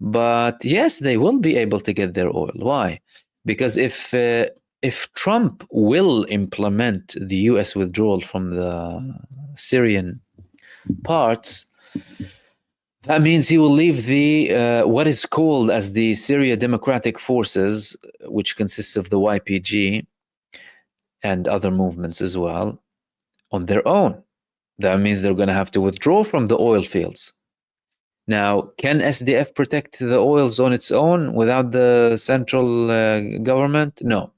But yes, they will be able to get their oil. Why? Because if Trump will implement the U.S. withdrawal from the Syrian parts, that means he will leave the what is called as the Syria Democratic Forces, which consists of the YPG and other movements as well, on their own. That means they're going to have to withdraw from the oil fields. Now, can SDF protect the oils on its own without the central government? No.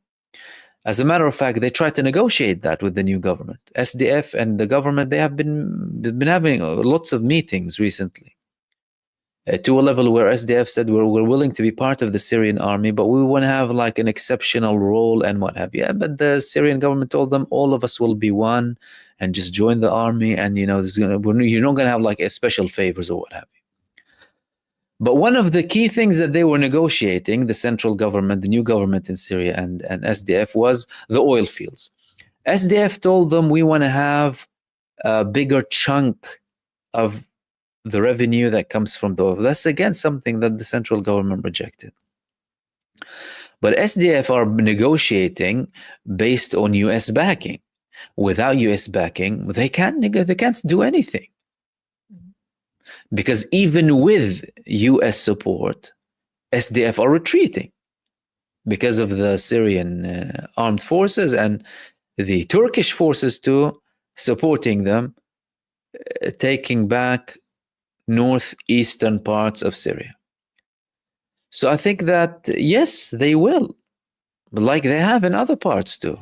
As a matter of fact, they tried to negotiate that with the new government. SDF and the government, they've been having lots of meetings recently, to a level where SDF said we're willing to be part of the Syrian army, but we want to have like an exceptional role and what have you. Yeah, but the Syrian government told them all of us will be one and just join the army, and you're not going to have like a special favors or what have you. But one of the key things that they were negotiating, the central government, the new government in Syria and SDF, was the oil fields. SDF told them we want to have a bigger chunk of the revenue that comes from the oil. That's again something that the central government rejected. But SDF are negotiating based on US backing. Without US backing, they can't do anything. Because even with US support, SDF are retreating because of the Syrian armed forces and the Turkish forces too supporting them, taking back northeastern parts of Syria. So I think that, yes, they will, like they have in other parts too.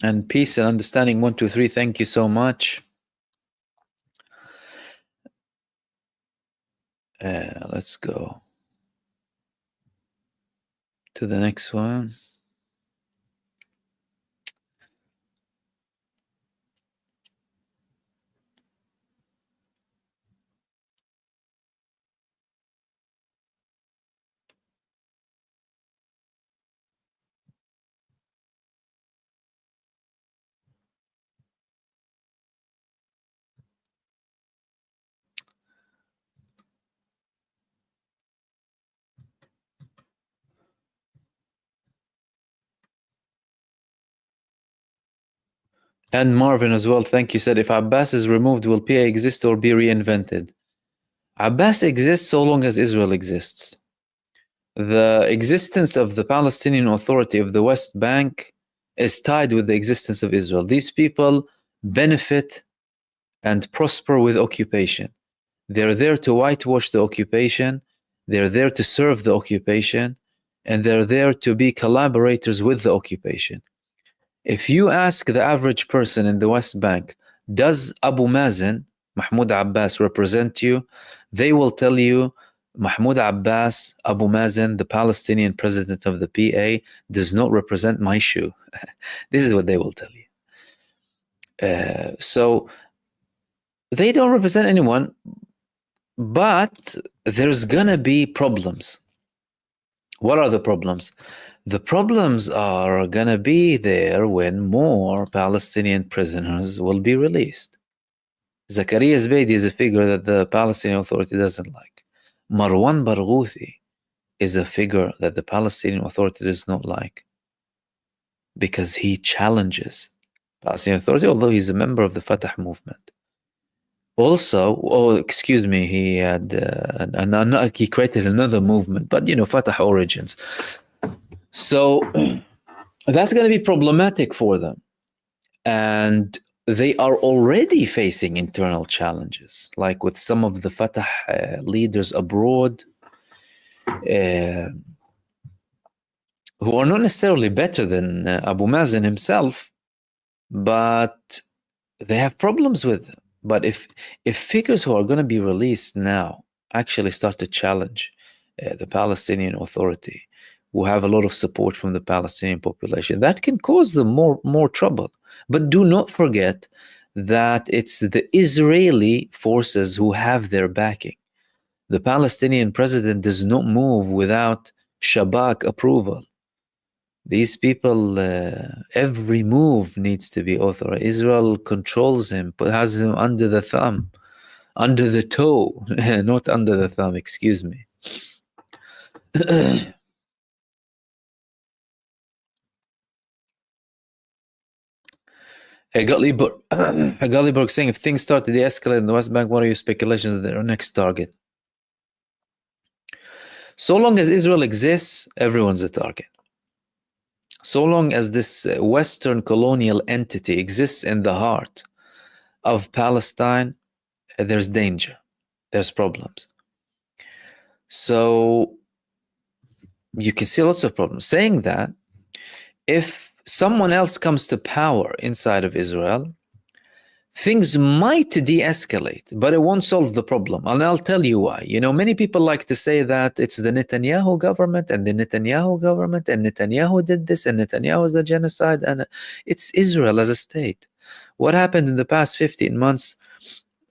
And peace and understanding 123, thank you so much. Let's go to the next one. And Marvin as well, thank you, said, if Abbas is removed, will PA exist or be reinvented? Abbas exists so long as Israel exists. The existence of the Palestinian Authority of the West Bank is tied with the existence of Israel. These people benefit and prosper with occupation. They're there to whitewash the occupation, they're there to serve the occupation, and they're there to be collaborators with the occupation. If you ask the average person in the West Bank, does Abu Mazen, Mahmoud Abbas, represent you? They will tell you, Mahmoud Abbas, Abu Mazen, the Palestinian president of the PA, does not represent my shoe. This is what they will tell you. So they don't represent anyone, but there's gonna be problems. What are the problems? The problems are gonna be there when more Palestinian prisoners will be released. Zakaria Zbeidi is a figure that the Palestinian Authority doesn't like. Marwan Barghouthi is a figure that the Palestinian Authority does not like because he challenges Palestinian Authority, although he's a member of the Fatah movement. Also, he had he created another movement, but Fatah origins. So that's going to be problematic for them, and they are already facing internal challenges, like with some of the Fatah leaders abroad, who are not necessarily better than Abu Mazen himself, but they have problems with them. But if figures who are going to be released now actually start to challenge the Palestinian Authority, who have a lot of support from the Palestinian population, that can cause them more trouble. But do not forget that it's the Israeli forces who have their backing. The Palestinian president does not move without Shabak approval. These people, every move needs to be authorized. Israel controls him, has him under the thumb, under the toe, not under the thumb, excuse me. Gullyberg saying, if things start to de-escalate in the West Bank, what are your speculations of their next target? So long as Israel exists, everyone's a target. So long as this Western colonial entity exists in the heart of Palestine, there's danger, there's problems. So you can see lots of problems. Saying that, if someone else comes to power inside of Israel, things might de-escalate, but it won't solve the problem. And I'll tell you why. You know, many people like to say that it's the Netanyahu government and the Netanyahu government and Netanyahu did this and Netanyahu is the genocide, and it's Israel as a state. What happened in the past 15 months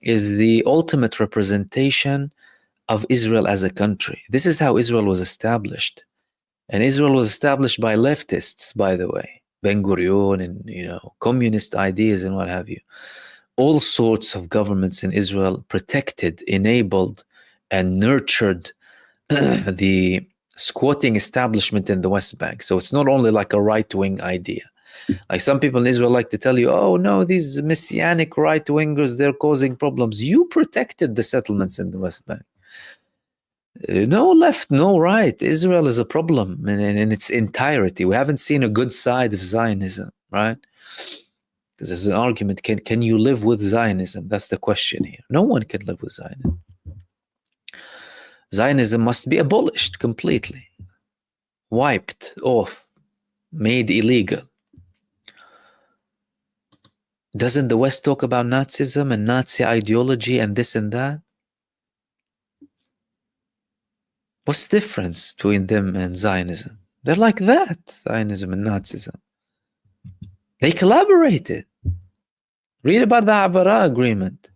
is the ultimate representation of Israel as a country. This is how Israel was established. And Israel was established by leftists, by the way, Ben Gurion and, you know, communist ideas and what have you. All sorts of governments in Israel protected, enabled, and nurtured the squatting establishment in the West Bank. So it's not only like a right-wing idea. Like some people in Israel like to tell you, oh no, these messianic right-wingers, they're causing problems. You protected the settlements in the West Bank. No left, no right. Israel is a problem in its entirety. We haven't seen a good side of Zionism, right? Because there's an argument, can you live with Zionism? That's the question here. No one can live with Zionism. Zionism must be abolished completely, wiped off, made illegal. Doesn't the West talk about Nazism and Nazi ideology and this and that? What's the difference between them and Zionism? They're like that, Zionism and Nazism. They collaborated. Read about the Havara agreement.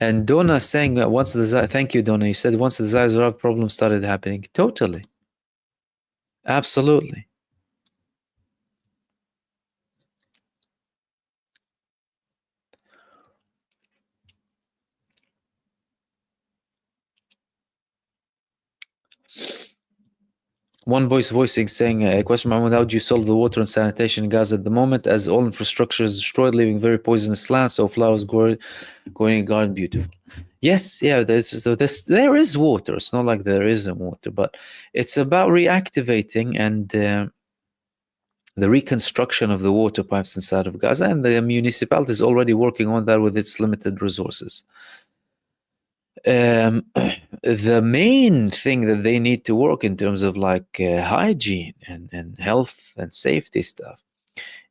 And Donna saying that once the thank you, Donna. You said once the Zionist problem started happening. Totally. Absolutely. One voicing saying, a question, Mahmoud, how do you solve the water and sanitation in Gaza at the moment as all infrastructure is destroyed, leaving very poisonous land, so flowers growing in garden, beautiful. Yes, yeah, there is water. It's not like there isn't water, but it's about reactivating and the reconstruction of the water pipes inside of Gaza, and the municipality is already working on that with its limited resources. The main thing that they need to work in terms of like hygiene and health and safety stuff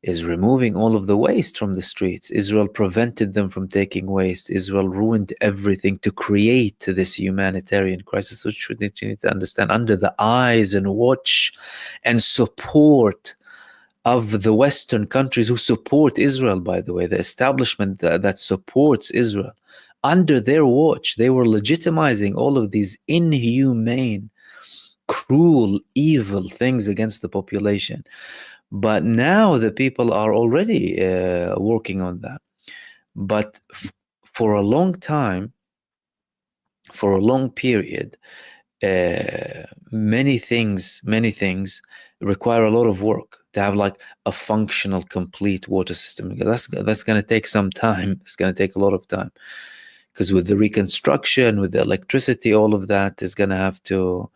is removing all of the waste from the streets. Israel prevented them from taking waste. Israel ruined everything to create this humanitarian crisis, which we need to understand under the eyes and watch and support of the Western countries who support Israel, by the way, the establishment that supports Israel. Under their watch, they were legitimizing all of these inhumane, cruel, evil things against the population. But now the people are already working on that. But for a long time, for a long period, many things require a lot of work to have like a functional, complete water system. That's going to take some time. It's going to take a lot of time. Because with the reconstruction, with the electricity, all of that is going to have to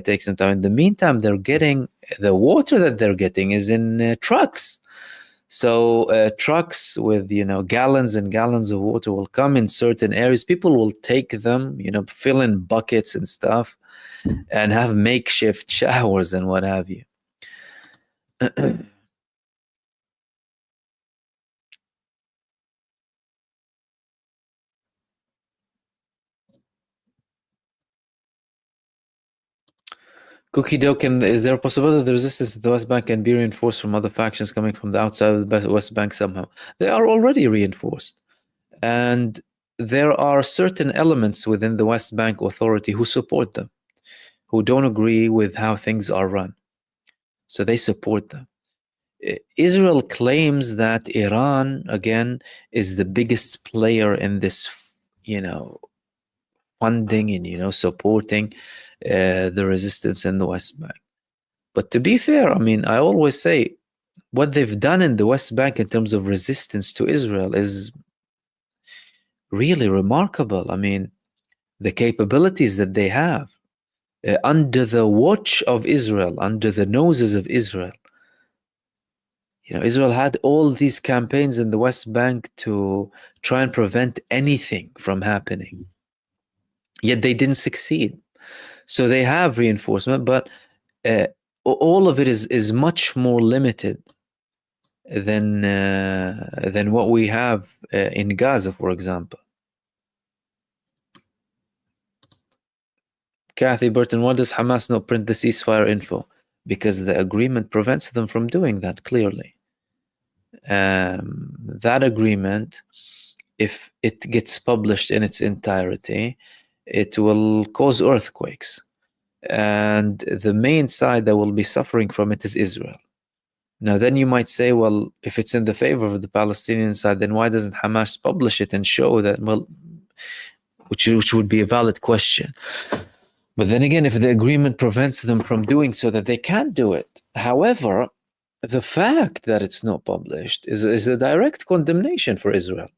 take some time. In the meantime, they're getting the water that they're getting is in trucks. So trucks with, you know, gallons and gallons of water will come in certain areas. People will take them, you know, fill in buckets and stuff and have makeshift showers and what have you. Cookie dough, is there a possibility that the resistance to the West Bank can be reinforced from other factions coming from the outside of the West Bank somehow? They are already reinforced. And there are certain elements within the West Bank Authority who support them, who don't agree with how things are run. So they support them. Israel claims that Iran, again, is the biggest player in this, you know, funding and, you know, supporting the resistance in the West Bank. But to be fair, I mean, I always say what they've done in the West Bank in terms of resistance to Israel is really remarkable. I mean, the capabilities that they have under the watch of Israel, under the noses of Israel. You know, Israel had all these campaigns in the West Bank to try and prevent anything from happening. Yet they didn't succeed. So they have reinforcement, but all of it is much more limited than what we have in Gaza, for example. Kathy Burton, why does Hamas not print the ceasefire info? Because the agreement prevents them from doing that, clearly. That agreement, if it gets published in its entirety, it will cause earthquakes. And the main side that will be suffering from it is Israel. Now, then you might say, well, if it's in the favor of the Palestinian side, then why doesn't Hamas publish it and show that, well, which would be a valid question. But then again, if the agreement prevents them from doing so, that they can't do it. However, the fact that it's not published is a direct condemnation for Israel.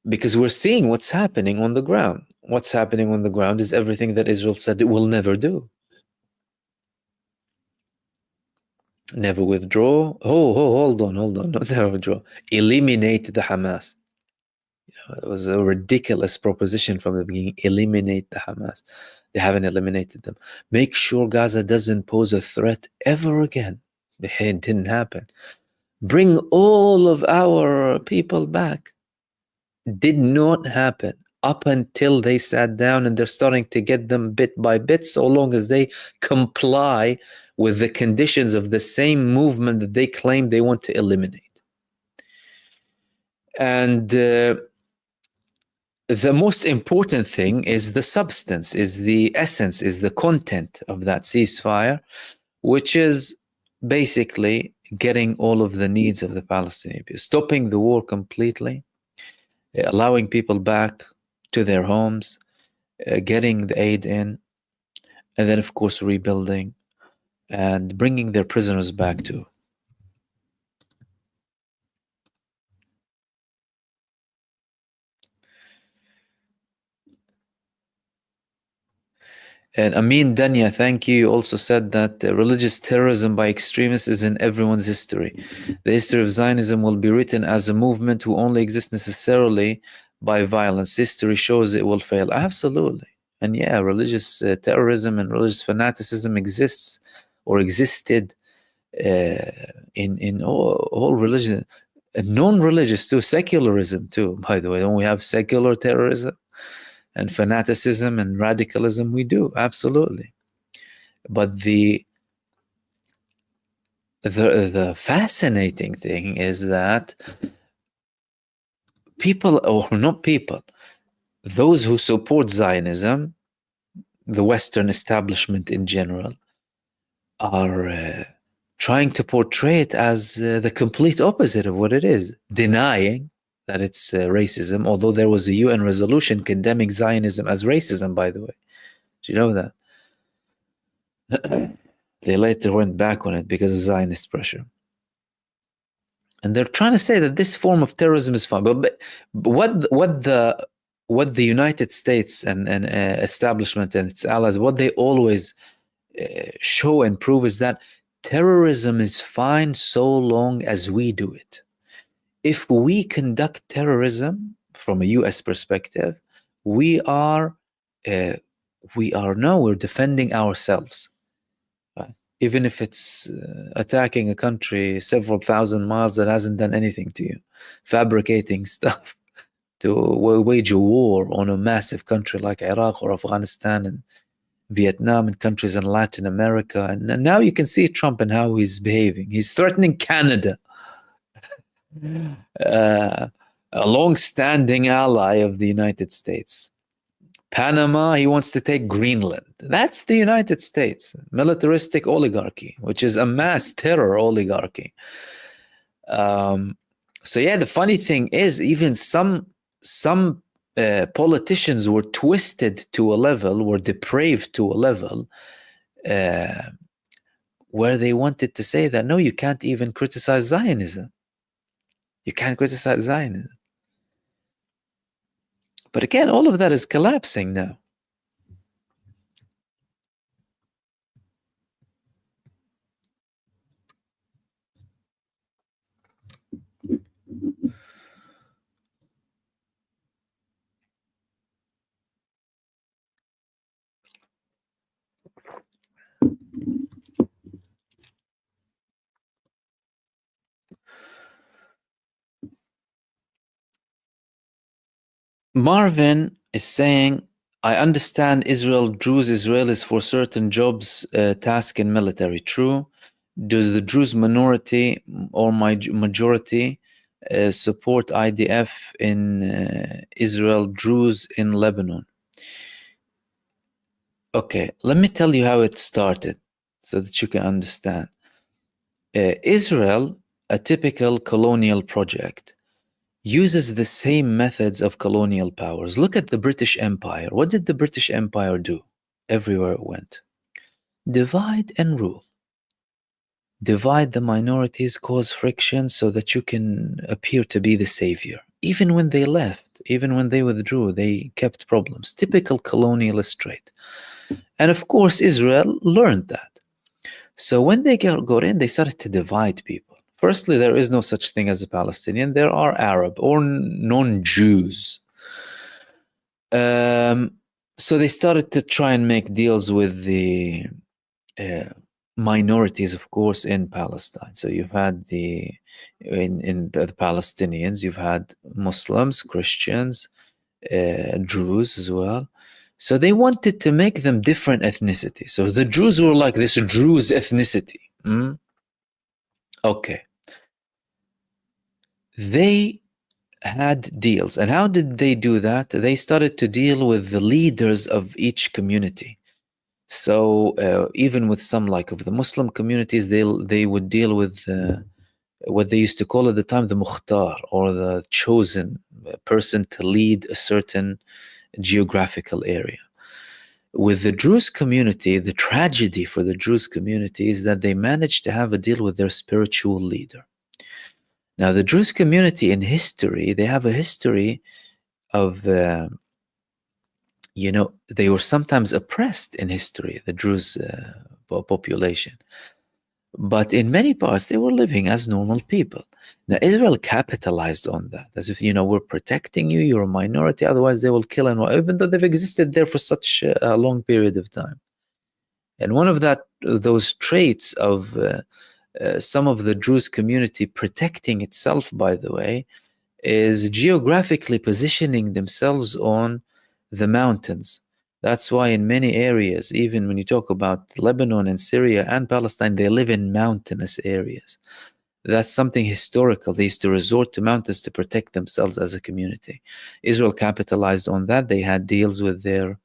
Because we're seeing what's happening on the ground. What's happening on the ground is everything that Israel said it will never do. Never withdraw. Hold on. Not never withdraw. Eliminate the Hamas. It was a ridiculous proposition from the beginning. Eliminate the Hamas. They haven't eliminated them. Make sure Gaza doesn't pose a threat ever again. It didn't happen. Bring all of our people back. Did not happen up until they sat down, and they're starting to get them bit by bit, so long as they comply with the conditions of the same movement that they claim they want to eliminate. And the most important thing is the substance, is the essence, is the content of that ceasefire, which is basically getting all of the needs of the Palestinian people, stopping the war completely, allowing people back to their homes, getting the aid in, and then, of course, rebuilding and bringing their prisoners back too. And Amin Danya, thank you. You also said that religious terrorism by extremists is in everyone's history. The history of Zionism will be written as a movement who only exists necessarily by violence. History shows it will fail. Absolutely. And yeah, religious terrorism and religious fanaticism exists or existed in all religion, non-religious too, secularism too, by the way. Don't we have secular terrorism and fanaticism and radicalism? We do, absolutely. But the fascinating thing is that people, or not people, those who support Zionism, the Western establishment in general, are trying to portray it as the complete opposite of what it is, denying that it's racism, although there was a UN resolution condemning Zionism as racism, by the way. Do you know that? They later went back on it because of Zionist pressure. And they're trying to say that this form of terrorism is fine. But what the United States and establishment and its allies, what they always show and prove is that terrorism is fine so long as we do it. If we conduct terrorism from a US perspective, we're defending ourselves. Right? Even if it's attacking a country several thousand miles that hasn't done anything to you, fabricating stuff to wage a war on a massive country like Iraq or Afghanistan and Vietnam and countries in Latin America. And now you can see Trump and how he's behaving. He's threatening Canada, a long-standing ally of the United States. Panama, he wants to take Greenland. That's the United States, militaristic oligarchy, which is a mass terror oligarchy. So yeah, the funny thing is, even some politicians were twisted to a level, were depraved to a level where they wanted to say that, no, you can't even criticize Zionism. You can't criticize Zionism. But again, all of that is collapsing now. Marvin is saying, I understand Israel Druze Israelis for certain jobs, task in military. True. Does the Druze minority or majority support IDF in Israel Druze in Lebanon? Okay, let me tell you how it started so that you can understand. Israel, a typical colonial project, uses the same methods of colonial powers. Look at the British Empire. What did the British Empire do everywhere it went? Divide and rule. Divide the minorities, cause friction so that you can appear to be the savior. Even when they left, even when they withdrew, they kept problems. Typical colonialist trait. And of course, Israel learned that. So when they got in, they started to divide people. Firstly, there is no such thing as a Palestinian. There are Arab or non-Jews. So they started to try and make deals with the minorities, of course, in Palestine. So you've had in the Palestinians, you've had Muslims, Christians, Druze as well. So they wanted to make them different ethnicities. So the Jews were like this Druze ethnicity. Okay. They had deals. And how did they do that? They started to deal with the leaders of each community. So even with some like of the Muslim communities, they would deal with what they used to call at the time the Mukhtar, or the chosen person to lead a certain geographical area. With the Druze community, the tragedy for the Druze community is that they managed to have a deal with their spiritual leader. Now, the Druze community in history, they have a history of, they were sometimes oppressed in history, the Druze population. But in many parts, they were living as normal people. Now, Israel capitalized on that, as if, we're protecting you, you're a minority, otherwise they will kill, and even though they've existed there for such a long period of time. And one of those traits of some of the Druze community protecting itself, by the way, is geographically positioning themselves on the mountains. That's why in many areas, even when you talk about Lebanon and Syria and Palestine, they live in mountainous areas. That's something historical. They used to resort to mountains to protect themselves as a community. Israel capitalized on that. They had deals with their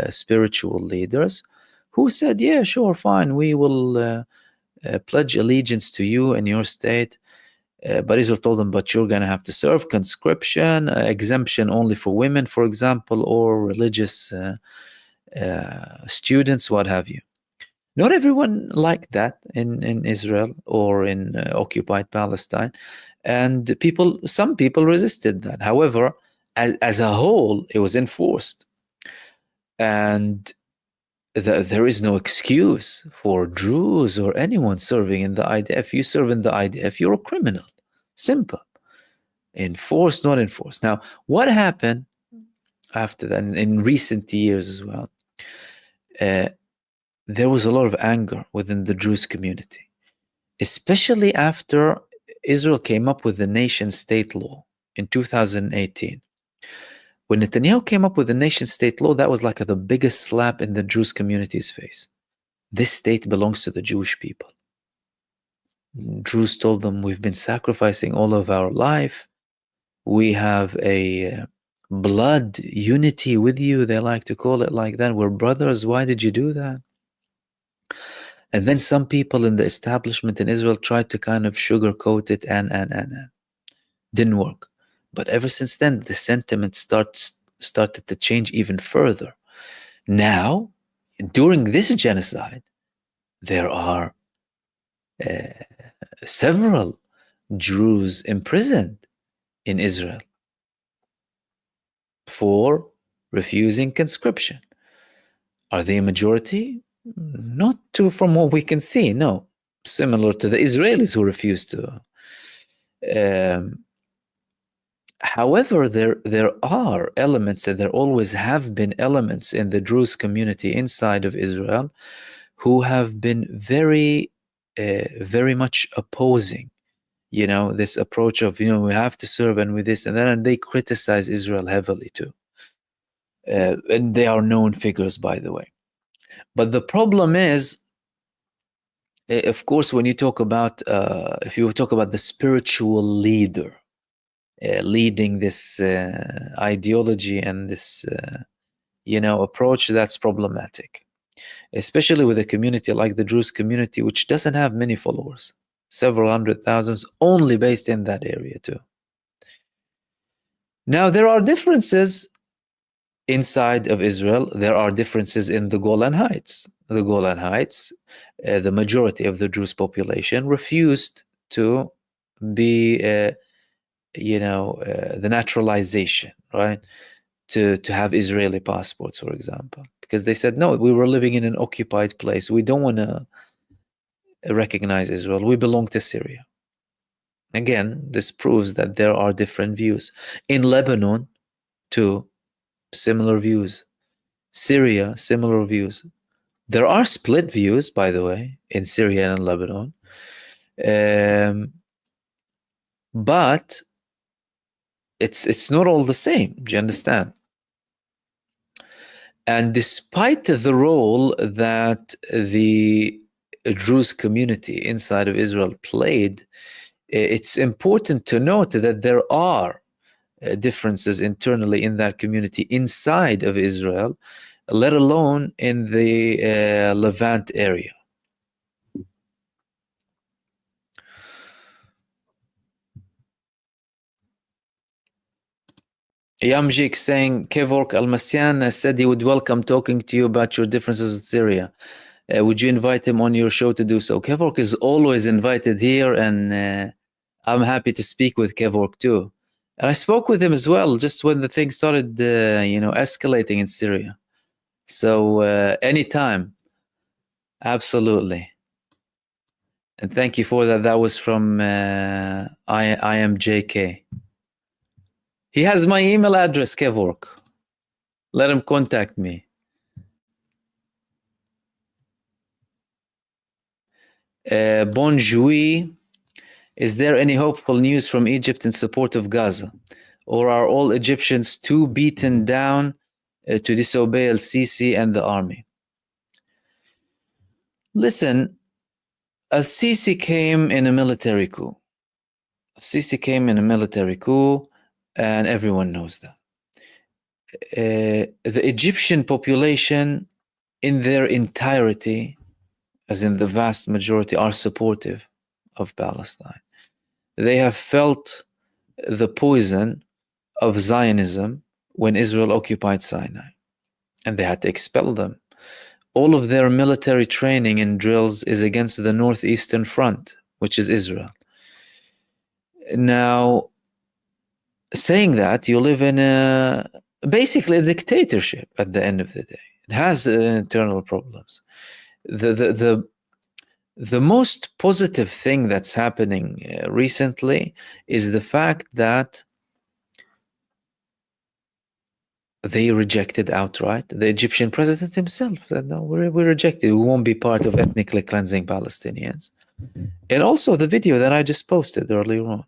spiritual leaders who said, yeah, sure, fine, we will pledge allegiance to you and your state. But Israel told them, but you're going to have to serve conscription, exemption only for women, for example, or religious students, what have you. Not everyone liked that in Israel or in occupied Palestine. And some people resisted that. However, as a whole, it was enforced. And there is no excuse for Druze or anyone serving in the IDF. You serve in the IDF, you're a criminal. Simple. Enforced, not enforced. Now, what happened after that in recent years as well? There was a lot of anger within the Druze community, especially after Israel came up with the nation-state law in 2018. When Netanyahu came up with the nation-state law, that was like the biggest slap in the Druze community's face. This state belongs to the Jewish people. Druze told them, we've been sacrificing all of our life. We have a blood unity with you. They like to call it like that. We're brothers. Why did you do that? And then some people in the establishment in Israel tried to kind of sugarcoat it and. Didn't work. But ever since then, the sentiment started to change even further. Now, during this genocide, there are several Druze imprisoned in Israel for refusing conscription. Are they a majority? Not from what we can see, no. Similar to the Israelis who refused to. However, there are elements, and there always have been elements in the Druze community inside of Israel who have been very much opposing, this approach of, we have to serve and with this and that, and they criticize Israel heavily too. And they are known figures, by the way. But the problem is, of course, when you talk about, if you talk about the spiritual leader leading this ideology and this, approach, that's problematic. Especially with a community like the Druze community, which doesn't have many followers, several hundred thousands, only based in that area too. Now, there are differences inside of Israel. There are differences in the Golan Heights. The Golan Heights, the majority of the Druze population refused to be, the naturalization, right? To have Israeli passports, for example, because they said, no, we were living in an occupied place. We don't want to recognize Israel. We belong to Syria. Again, this proves that there are different views. In Lebanon, too, similar views. Syria, similar views. There are split views, by the way, in Syria and Lebanon. But it's not all the same. Do you understand? And despite the role that the Druze community inside of Israel played, it's important to note that there are differences internally in that community inside of Israel, let alone in the Levant area. Yamjik saying, Kevork Almasian said he would welcome talking to you about your differences with Syria. Would you invite him on your show to do so? Kevork is always invited here, and I'm happy to speak with Kevork too. And I spoke with him as well just when the thing started, escalating in Syria. So anytime, absolutely. And thank you for that. That was from I am JK. He has my email address, Kevork. Let him contact me. Bonjour. Is there any hopeful news from Egypt in support of Gaza? Or are all Egyptians too beaten down to disobey El-Sisi and the army? Listen, El-Sisi came in a military coup. El-Sisi came in a military coup, and everyone knows that. The Egyptian population in their entirety, as in the vast majority, are supportive of Palestine. They have felt the poison of Zionism when Israel occupied Sinai, and they had to expel them. All of their military training and drills is against the Northeastern Front, which is Israel. Now, saying that, you live in basically a dictatorship at the end of the day. It has internal problems. The most positive thing that's happening recently is the fact that they rejected outright. The Egyptian president himself said, no, we rejected. We won't be part of ethnically cleansing Palestinians. And also the video that I just posted earlier on.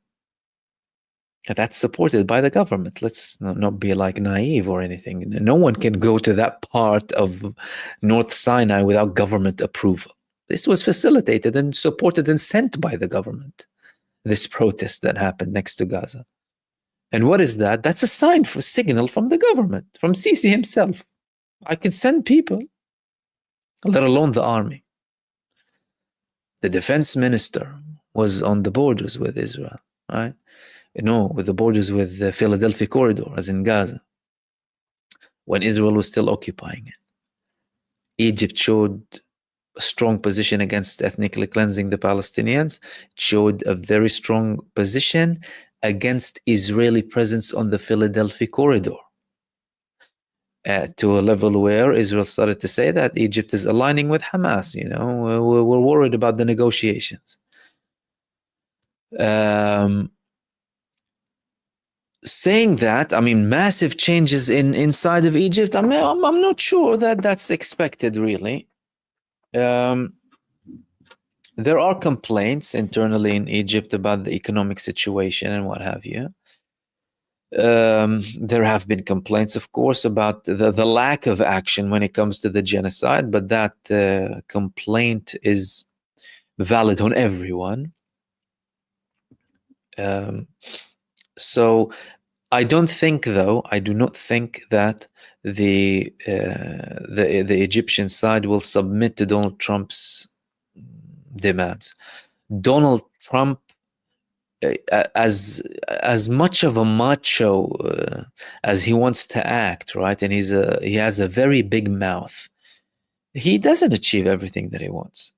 That's supported by the government. Let's not be like naive or anything. No one can go to that part of North Sinai without government approval. This was facilitated and supported and sent by the government, this protest that happened next to Gaza. And what is that? That's a signal from the government, from Sisi himself. I can send people, let alone the army. The defense minister was on the borders with Israel. right? No, with the borders with the Philadelphia corridor, as in Gaza, when Israel was still occupying it. Egypt showed a strong position against ethnically cleansing the Palestinians. It showed a very strong position against Israeli presence on the Philadelphia corridor. To a level where Israel started to say that Egypt is aligning with Hamas. We're worried about the negotiations. Saying that, I mean, massive changes inside of Egypt. I'm not sure that that's expected, really. There are complaints internally in Egypt about the economic situation and what have you. There have been complaints, of course, about the lack of action when it comes to the genocide, but that complaint is valid on everyone. So I don't think, though, I do not think that the Egyptian side will submit to Donald Trump's demands. Donald Trump, as much of a macho as he wants to act, right? And he has a very big mouth. He doesn't achieve everything that he wants.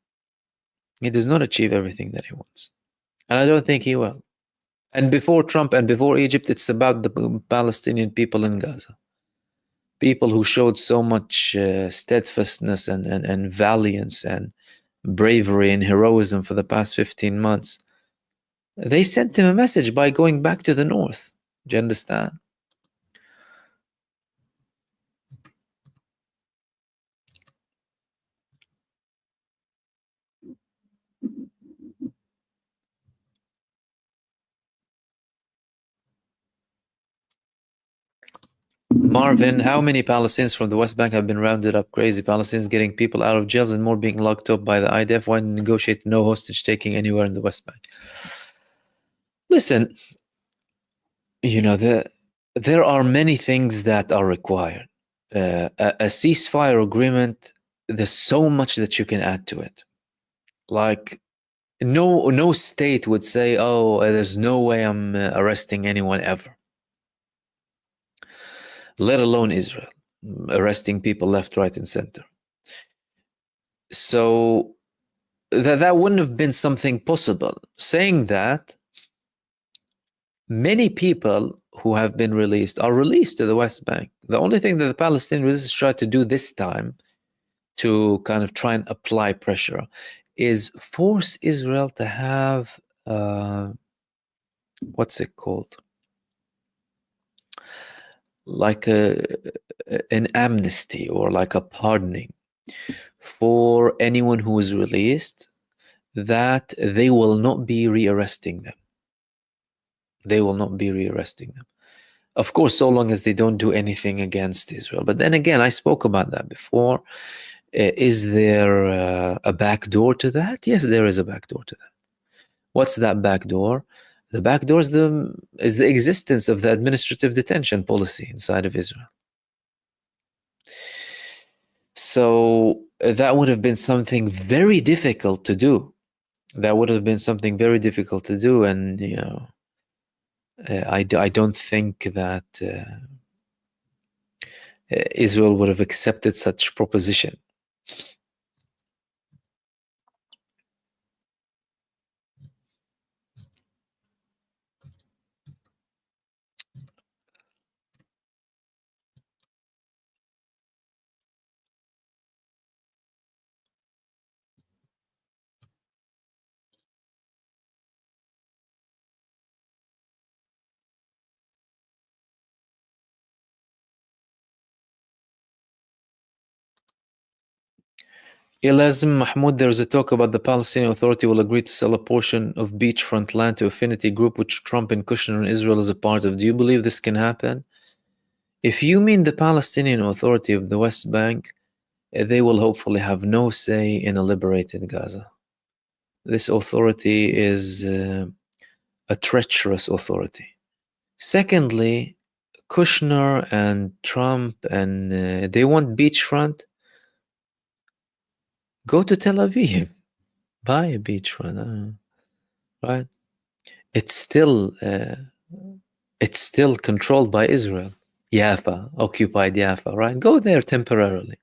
He does not achieve everything that he wants, and I don't think he will. And before Trump and before Egypt, it's about the Palestinian people in Gaza. People who showed so much steadfastness and valiance and bravery and heroism for the past 15 months. They sent him a message by going back to the north. Do you understand? Marvin, how many Palestinians from the West Bank have been rounded up? Crazy Palestinians getting people out of jails and more being locked up by the IDF. Why negotiate no hostage taking anywhere in the West Bank? Listen, there are many things that are required. A ceasefire agreement, there's so much that you can add to it. Like, no state would say, oh, there's no way I'm arresting anyone ever. Let alone Israel, arresting people left, right, and center. So that wouldn't have been something possible. Saying that, many people who have been released are released to the West Bank. The only thing that the Palestinian resistance tried to do this time to kind of try and apply pressure is force Israel to have, what's it called? Like an amnesty or like a pardoning for anyone who is released, that they will not be rearresting them. They will not be rearresting them. Of course, so long as they don't do anything against Israel. But then again, I spoke about that before. Is there a back door to that? Yes, there is a back door to that. What's that back door? The back door is the existence of the administrative detention policy inside of Israel. So that would have been something very difficult to do. And I don't think that Israel would have accepted such proposition. Ilazim Mahmoud, there is a talk about the Palestinian Authority will agree to sell a portion of beachfront land to Affinity Group, which Trump and Kushner and Israel is a part of. Do you believe this can happen? If you mean the Palestinian Authority of the West Bank, they will hopefully have no say in a liberated Gaza. This authority is a treacherous authority. Secondly, Kushner and Trump, and they want beachfront. Go to Tel Aviv, buy a beachfront, right? it's still controlled by Israel. Jaffa, occupied Jaffa, right? Go there temporarily.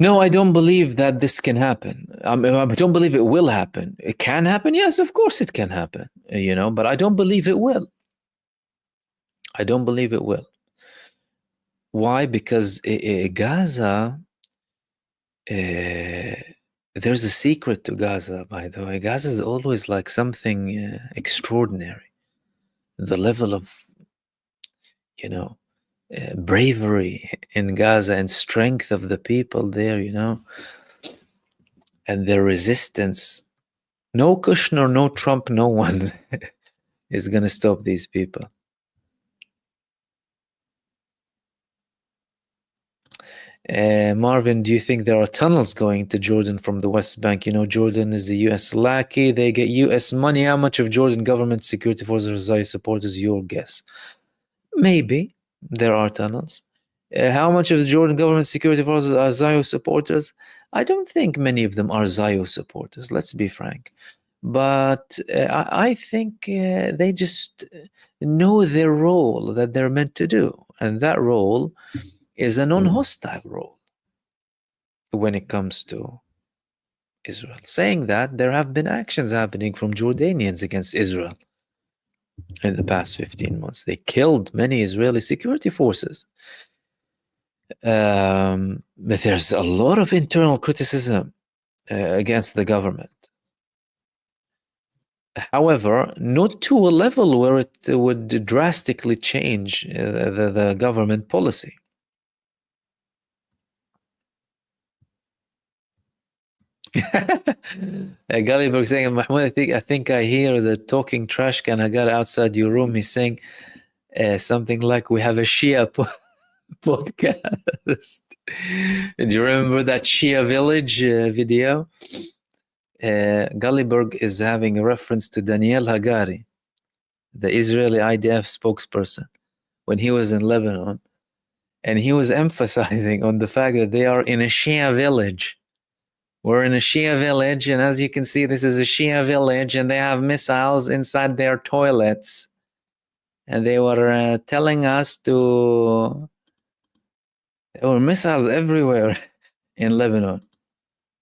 No, I don't believe that this can happen. I don't believe it will happen. It can happen, yes, of course it can happen, but I don't believe it will. I don't believe it will. Why? Because Gaza, there's a secret to Gaza, by the way. Gaza is always like something extraordinary. The level of, bravery in Gaza and strength of the people there, and their resistance. No Kushner, no Trump, no one is going to stop these people. Marvin, do you think there are tunnels going to Jordan from the West Bank? Jordan is a U.S. lackey. They get U.S. money. How much of Jordan government security forces or Zionist supporters? Your guess. Maybe there are tunnels. How much of the Jordan government security forces are Zionist supporters? I don't think many of them are Zionist supporters, let's be frank. But I think they just know their role that they're meant to do. And that role is a non-hostile role when it comes to Israel. Saying that, there have been actions happening from Jordanians against Israel in the past 15 months. They killed many Israeli security forces. But there's a lot of internal criticism against the government. However, not to a level where it would drastically change the government policy. Gulliberg saying, Mahmoud, I think I hear the talking trash can I got outside your room. He's saying something like, we have a Shia podcast. Do you remember that Shia village video? Gulliberg is having a reference to Daniel Hagari, the Israeli IDF spokesperson, when he was in Lebanon, and he was emphasizing on the fact that they are in a Shia village. We're in a Shia village, and as you can see, this is a Shia village, and they have missiles inside their toilets. And they were telling us there were missiles everywhere in Lebanon.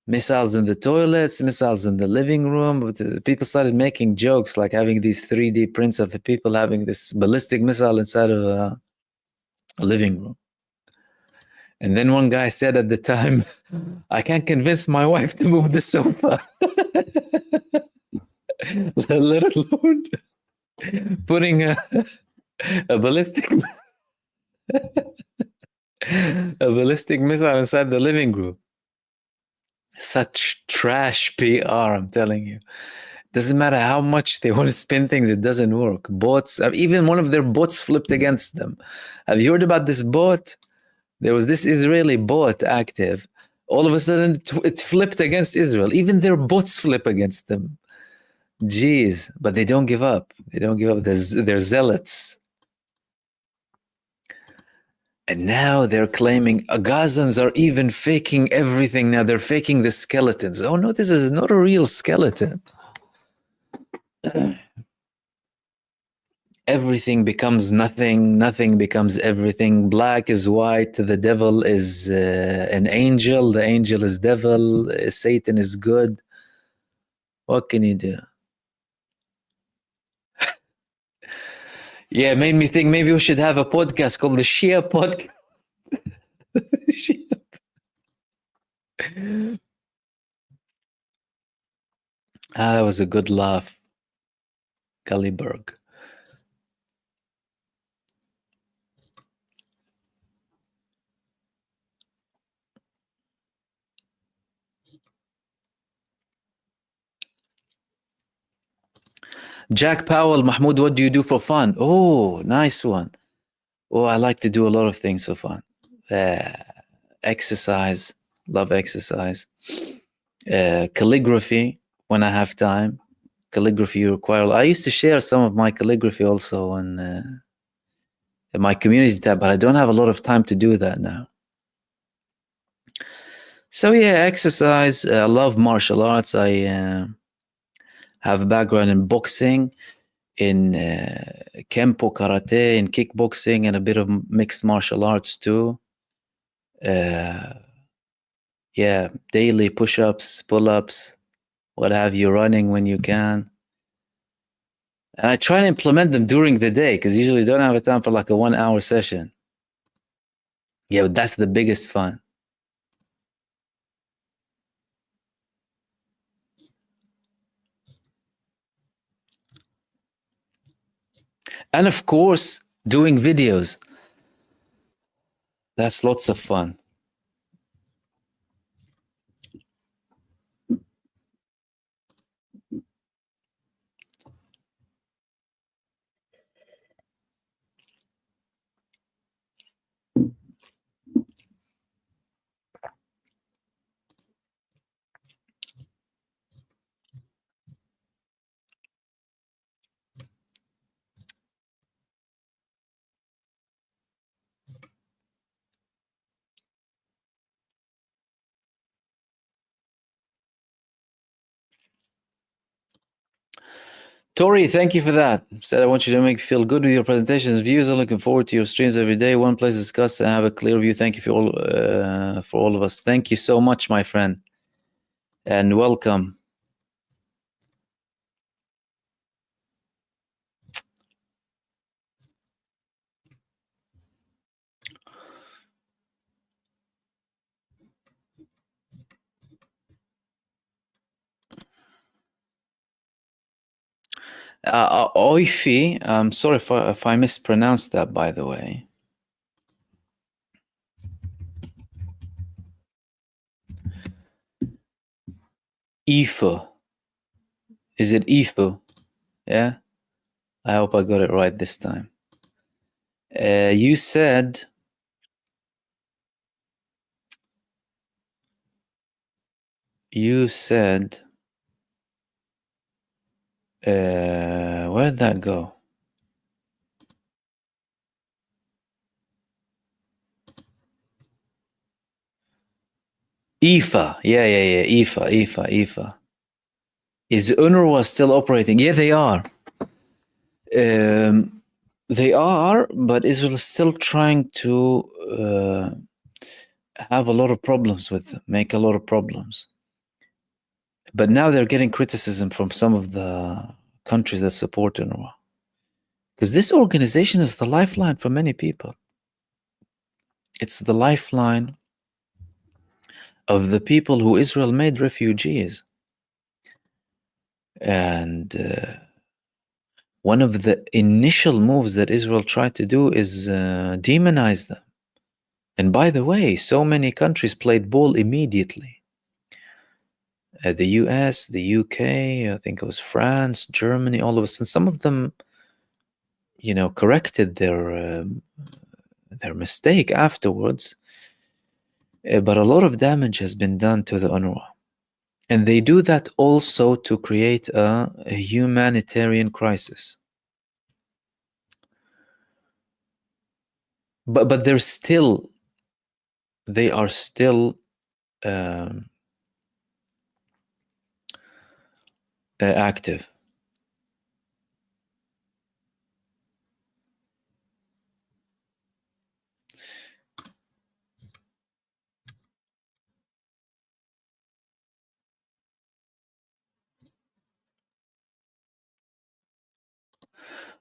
Missiles in the toilets, missiles in the living room. But people started making jokes, like having these 3D prints of the people having this ballistic missile inside of a living room. And then one guy said at the time, I can't convince my wife to move the sofa. Let alone putting a ballistic missile inside the living room. Such trash PR, I'm telling you. Doesn't matter how much they want to spin things, it doesn't work. Bots, even one of their bots flipped against them. Have you heard about this bot? There was this Israeli bot active. All of a sudden, it flipped against Israel. Even their bots flip against them. Jeez, but they don't give up. They don't give up. They're zealots. And now they're claiming Gazans are even faking everything. Now they're faking the skeletons. Oh no, this is not a real skeleton. Everything becomes nothing. Nothing becomes everything. Black is white. The devil is an angel. The angel is devil. Satan is good. What can you do? Yeah, it made me think maybe we should have a podcast called the Shia Podcast. That was a good laugh, Gulliberg. Jack Powell, Mahmoud, what do you do for fun? Oh, nice one. Oh, I like to do a lot of things for fun. Exercise, love exercise. Calligraphy, when I have time. Calligraphy require. I used to share some of my calligraphy also on my community tab, but I don't have a lot of time to do that now. So yeah, exercise. I love martial arts. I have a background in boxing, in Kempo karate, in kickboxing, and a bit of mixed martial arts too. Yeah, daily push-ups, pull-ups, what have you, running when you can. And I try to implement them during the day because usually don't have a time for like a 1 hour session. Yeah, but that's the biggest fun. And of course, doing videos. That's lots of fun. Tori, thank you for that. Said I want you to make me feel good with your presentations. Views are looking forward to your streams every day. One place to discuss and have a clear view. Thank you for all of us. Thank you so much, my friend, and welcome. Oifi, I'm sorry if I mispronounced that, by the way. Ifo. Is it Ifo? Yeah? I hope I got it right this time. You said... where did that go? Ifa. Yeah. Ifa. Is UNRWA still operating? Yeah, they are. They are, but Israel is still trying to have a lot of problems with them, make a lot of problems. But now they're getting criticism from some of the countries that support UNRWA. Because this organization is the lifeline for many people. It's the lifeline of the people who Israel made refugees. And one of the initial moves that Israel tried to do is demonize them. And by the way, so many countries played ball immediately. The US, the UK, I think it was France, Germany, all of a sudden, some of them, corrected their mistake afterwards. But a lot of damage has been done to the UNRWA. And they do that also to create a humanitarian crisis. But they are still active.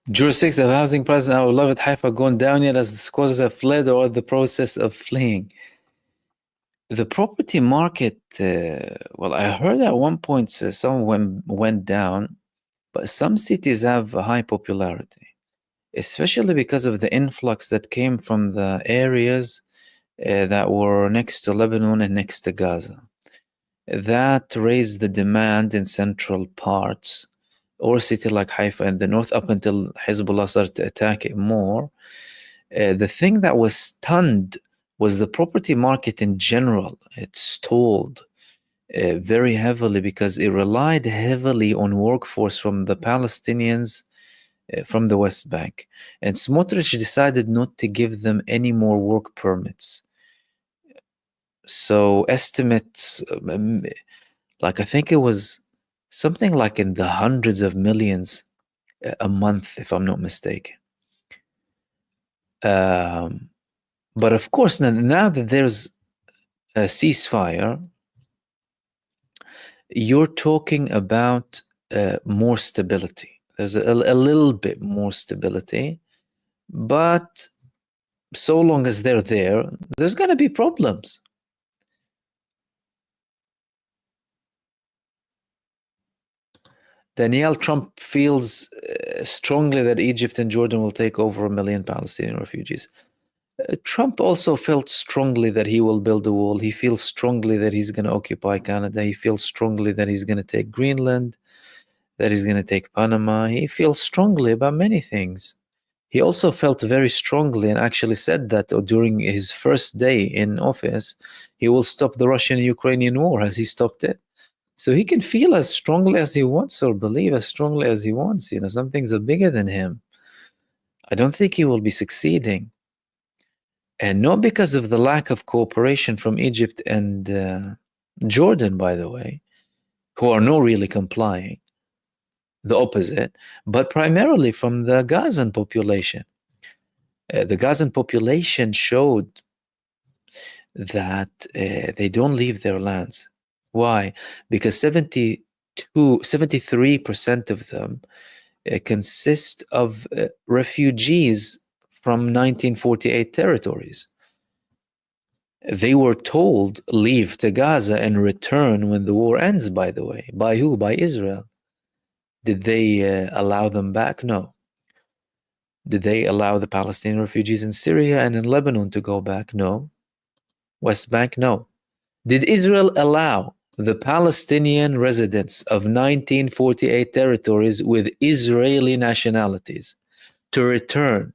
Druze 6 of housing prices, I would love it. Haifa gone down yet as the squatters have fled or the process of fleeing. The property market, well, I heard at one point some went down, but some cities have a high popularity, especially because of the influx that came from the areas that were next to Lebanon and next to Gaza. That raised the demand in central parts, or a city like Haifa in the north, up until Hezbollah started to attack it more. The thing that was stunned was the property market in general. It stalled very heavily because it relied heavily on workforce from the Palestinians from the West Bank. And Smotrich decided not to give them any more work permits. So estimates, like I think it was something like in the hundreds of millions a month, if I'm not mistaken. But of course, now that there's a ceasefire, you're talking about more stability. There's a little bit more stability, but so long as they're there, there's going to be problems. Danielle Trump feels strongly that Egypt and Jordan will take over 1 million Palestinian refugees. Trump also felt strongly that he will build a wall. He feels strongly that he's going to occupy Canada. He feels strongly that he's going to take Greenland, that he's going to take Panama. He feels strongly about many things. He also felt very strongly and actually said that during his first day in office, he will stop the Russian-Ukrainian war as he stopped it. So he can feel as strongly as he wants or believe as strongly as he wants. You know, some things are bigger than him. I don't think he will be succeeding. And not because of the lack of cooperation from Egypt and Jordan, by the way, who are not really complying, the opposite, but primarily from the Gazan population. The Gazan population showed that they don't leave their lands. Why? Because 73% of them consist of refugees from 1948 territories. They were told, leave to Gaza and return when the war ends, by the way. By who? By Israel. Did they allow them back? No. Did they allow the Palestinian refugees in Syria and in Lebanon to go back? No. West Bank? No. Did Israel allow the Palestinian residents of 1948 territories with Israeli nationalities to return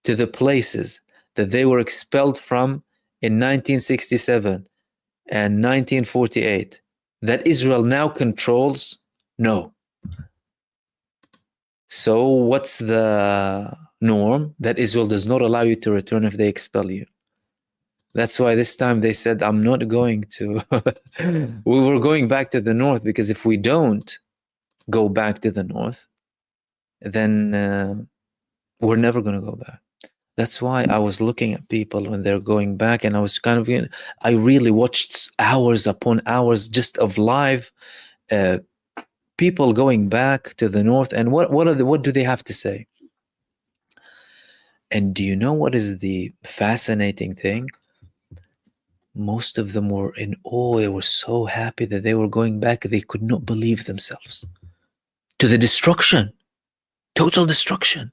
to the places that they were expelled from in 1967 and 1948 that Israel now controls? No. So what's the norm? That Israel does not allow you to return if they expel you. That's why this time they said, I'm not going to. We were going back to the north because if we don't go back to the north, then we're never going to go back. That's why I was looking at people when they're going back, and I was kind of, I really watched hours upon hours just of live people going back to the north. And what do they have to say? And do you know what is the fascinating thing? Most of them were in awe. They were so happy that they were going back. They could not believe themselves to the destruction, total destruction.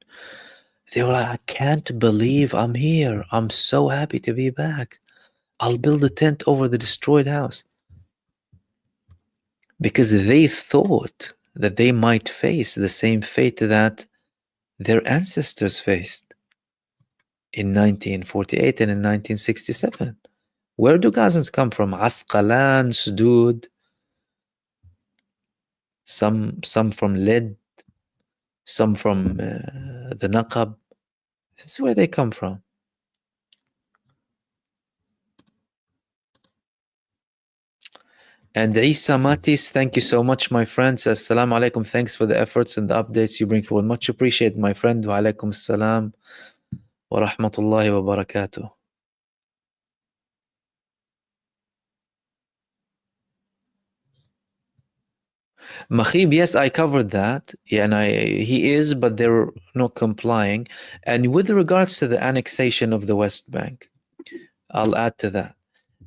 They were like, I can't believe I'm here. I'm so happy to be back. I'll build a tent over the destroyed house. Because they thought that they might face the same fate that their ancestors faced in 1948 and in 1967. Where do Gazans come from? Asqalan, Sudud, some from Lid, some from the Naqab. This is where they come from. And Isa Matis, thank you so much, my friend. Says, Assalamu alaikum. Thanks for the efforts and the updates you bring forward. Much appreciated, my friend. Wa alaikum assalam wa rahmatullahi wa barakatuh. Mahib, yes, I covered that. Yeah, and he is, but they're not complying. And with regards to the annexation of the West Bank, I'll add to that.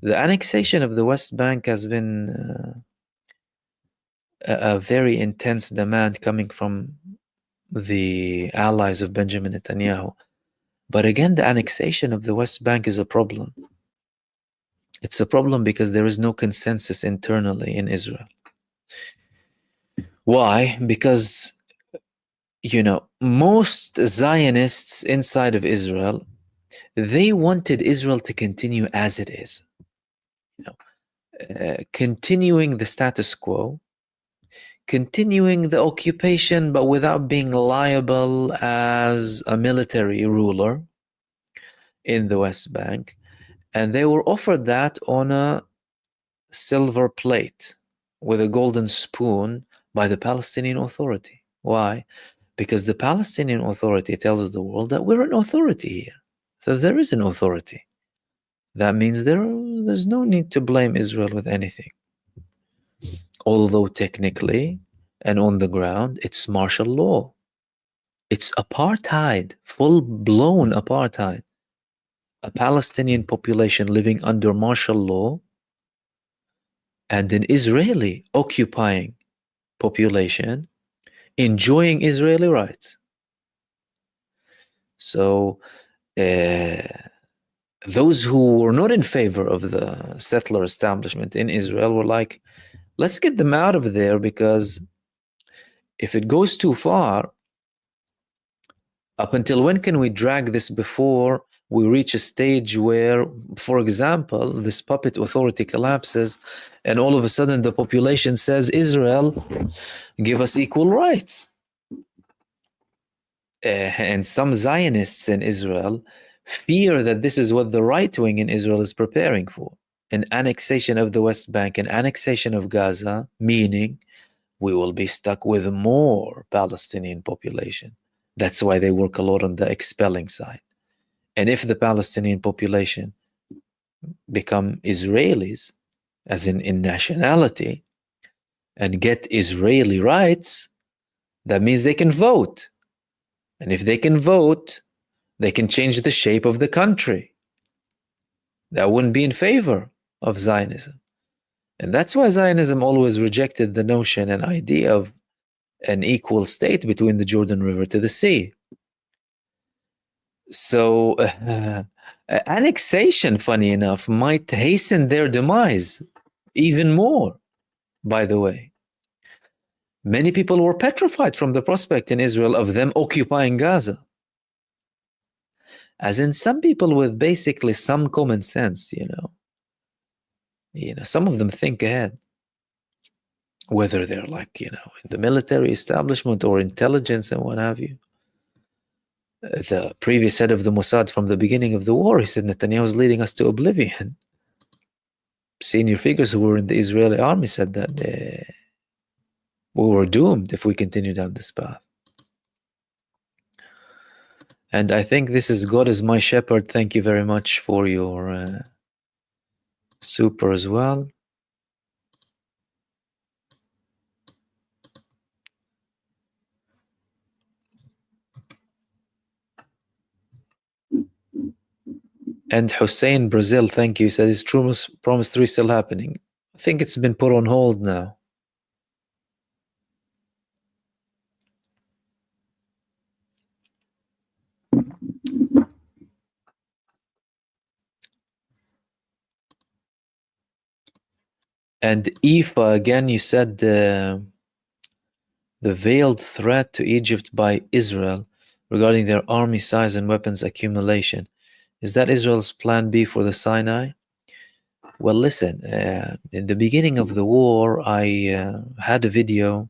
The annexation of the West Bank has been a very intense demand coming from the allies of Benjamin Netanyahu. But again, the annexation of the West Bank is a problem. It's a problem because there is no consensus internally in Israel. Why? Because, most Zionists inside of Israel, they wanted Israel to continue as it is. Continuing the status quo, continuing the occupation, but without being liable as a military ruler in the West Bank. And they were offered that on a silver plate with a golden spoon by the Palestinian Authority. Why? Because the Palestinian Authority tells the world that we're an authority here. So there is an authority. That means there's no need to blame Israel with anything. Although technically and on the ground, it's martial law. It's apartheid, full-blown apartheid. A Palestinian population living under martial law and an Israeli occupying population enjoying Israeli rights. So those who were not in favor of the settler establishment in Israel were like, let's get them out of there, because if it goes too far, up until when can we drag this before we reach a stage where, for example, this puppet authority collapses and all of a sudden the population says, Israel, give us equal rights. And some Zionists in Israel fear that this is what the right wing in Israel is preparing for. An annexation of the West Bank, an annexation of Gaza, meaning we will be stuck with more Palestinian population. That's why they work a lot on the expelling side. And if the Palestinian population become Israelis, as in nationality, and get Israeli rights, that means they can vote. And if they can vote, they can change the shape of the country. That wouldn't be in favor of Zionism. And that's why Zionism always rejected the notion and idea of an equal state between the Jordan River to the sea. So annexation, funny enough, might hasten their demise even more, by the way. Many people were petrified from the prospect in Israel of them occupying Gaza. As in, some people with basically some common sense, some of them think ahead. Whether they're like, in the military establishment or intelligence and what have you. The previous head of the Mossad from the beginning of the war, he said Netanyahu is leading us to oblivion. Senior figures who were in the Israeli army said that we were doomed if we continue down this path. And I think this is God is my shepherd. Thank you very much for your super as well. And Hussein Brazil, thank you. He said, is Promise 3 still happening? I think it's been put on hold now. And Haifa, again, you said the veiled threat to Egypt by Israel regarding their army size and weapons accumulation. Is that Israel's plan B for the Sinai? Well, listen, in the beginning of the war, I had a video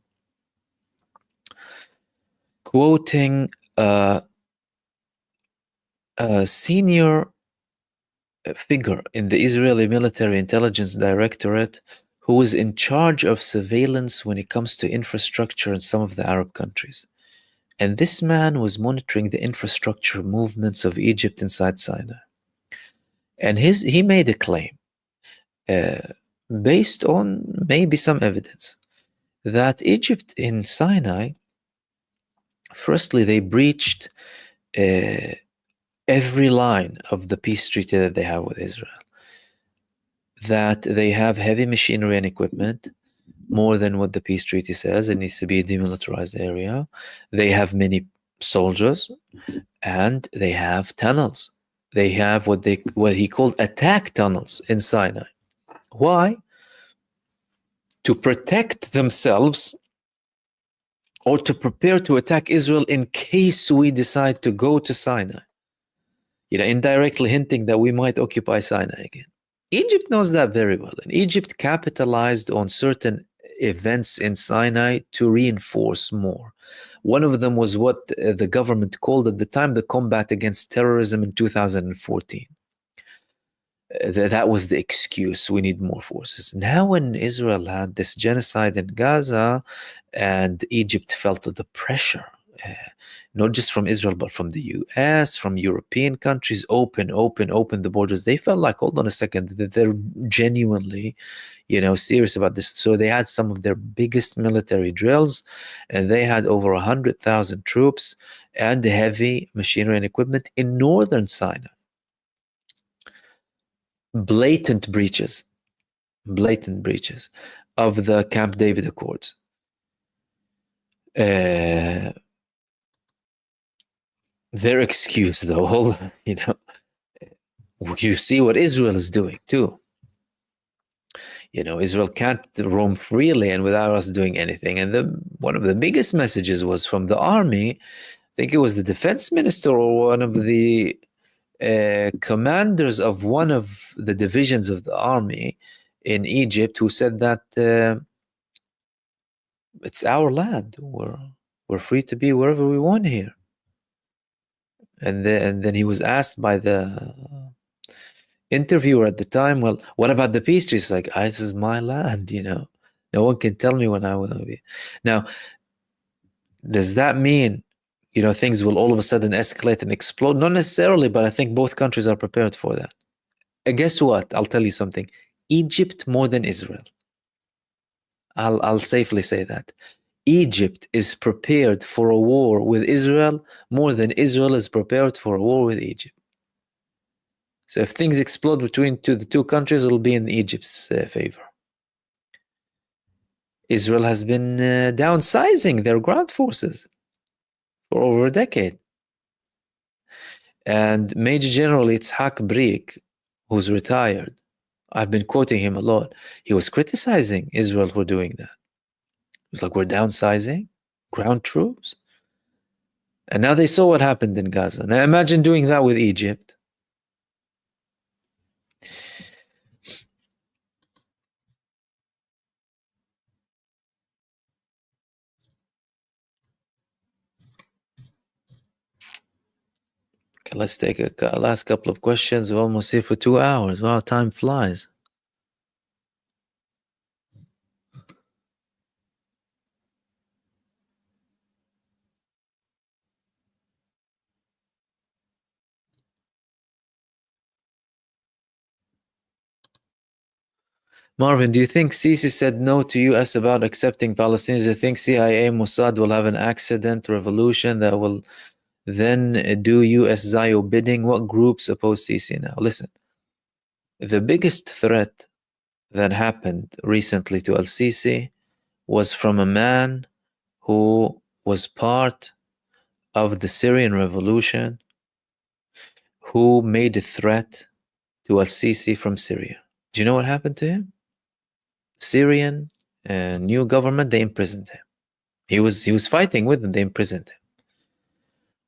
quoting a senior figure in the Israeli Military Intelligence Directorate who was in charge of surveillance when it comes to infrastructure in some of the Arab countries. And this man was monitoring the infrastructure movements of Egypt inside Sinai. And he made a claim, based on maybe some evidence, that Egypt in Sinai, firstly, they breached every line of the peace treaty that they have with Israel. That they have heavy machinery and equipment, more than what the peace treaty says. It needs to be a demilitarized area. They have many soldiers, and they have tunnels. They have what he called attack tunnels in Sinai. Why? To protect themselves, or to prepare to attack Israel in case we decide to go to Sinai. Indirectly hinting that we might occupy Sinai again. Egypt knows that very well, and Egypt capitalized on certain events in Sinai to reinforce more. One of them was what the government called at the time the combat against terrorism in 2014. That was the excuse. We need more forces. Now, when Israel had this genocide in Gaza, and Egypt felt the pressure, not just from Israel, but from the US, from European countries, open the borders. They felt like, hold on a second, that they're genuinely, serious about this. So they had some of their biggest military drills, and they had over 100,000 troops and heavy machinery and equipment in northern Sinai. Blatant breaches of the Camp David Accords. Their excuse, though, you see what Israel is doing too. Israel can't roam freely and without us doing anything. And one of the biggest messages was from the army. I think it was the defense minister or one of the commanders of one of the divisions of the army in Egypt, who said that it's our land. We're free to be wherever we want here. And then he was asked by the interviewer at the time, well, what about the peace treaty? He's like, this is my land, no one can tell me when I will be. Now, does that mean things will all of a sudden escalate and explode? Not necessarily, but I think both countries are prepared for that. And guess what? I'll tell you something. Egypt more than Israel. I'll safely say that. Egypt is prepared for a war with Israel more than Israel is prepared for a war with Egypt. So if things explode between the two countries, it'll be in Egypt's favor. Israel has been downsizing their ground forces for over a decade. And Major General Itzhak Brik, who's retired, I've been quoting him a lot. He was criticizing Israel for doing that. It was like, we're downsizing ground troops. And now they saw what happened in Gaza. Now imagine doing that with Egypt. Okay, let's take a last couple of questions. We're almost here for 2 hours. Wow, time flies. Marvin, do you think Sisi said no to US about accepting Palestinians? Do you think CIA, Mossad will have an accident revolution that will then do US Zio bidding? What groups oppose Sisi now? Listen, the biggest threat that happened recently to al-Sisi was from a man who was part of the Syrian revolution, who made a threat to al-Sisi from Syria. Do you know what happened to him? Syrian new government, they imprisoned him. He was fighting with them, they imprisoned him.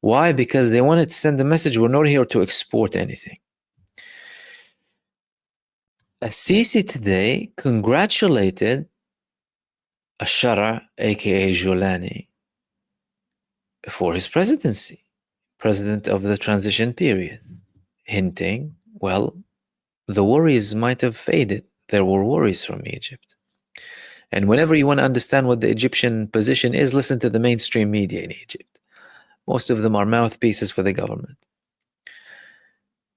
Why? Because they wanted to send a message, we're not here to export anything. Sisi today congratulated Ashara, aka Jolani, for his presidency, president of the transition period, hinting, well, the worries might have faded. There were worries from Egypt. And whenever you want to understand what the Egyptian position is, listen to the mainstream media in Egypt. Most of them are mouthpieces for the government.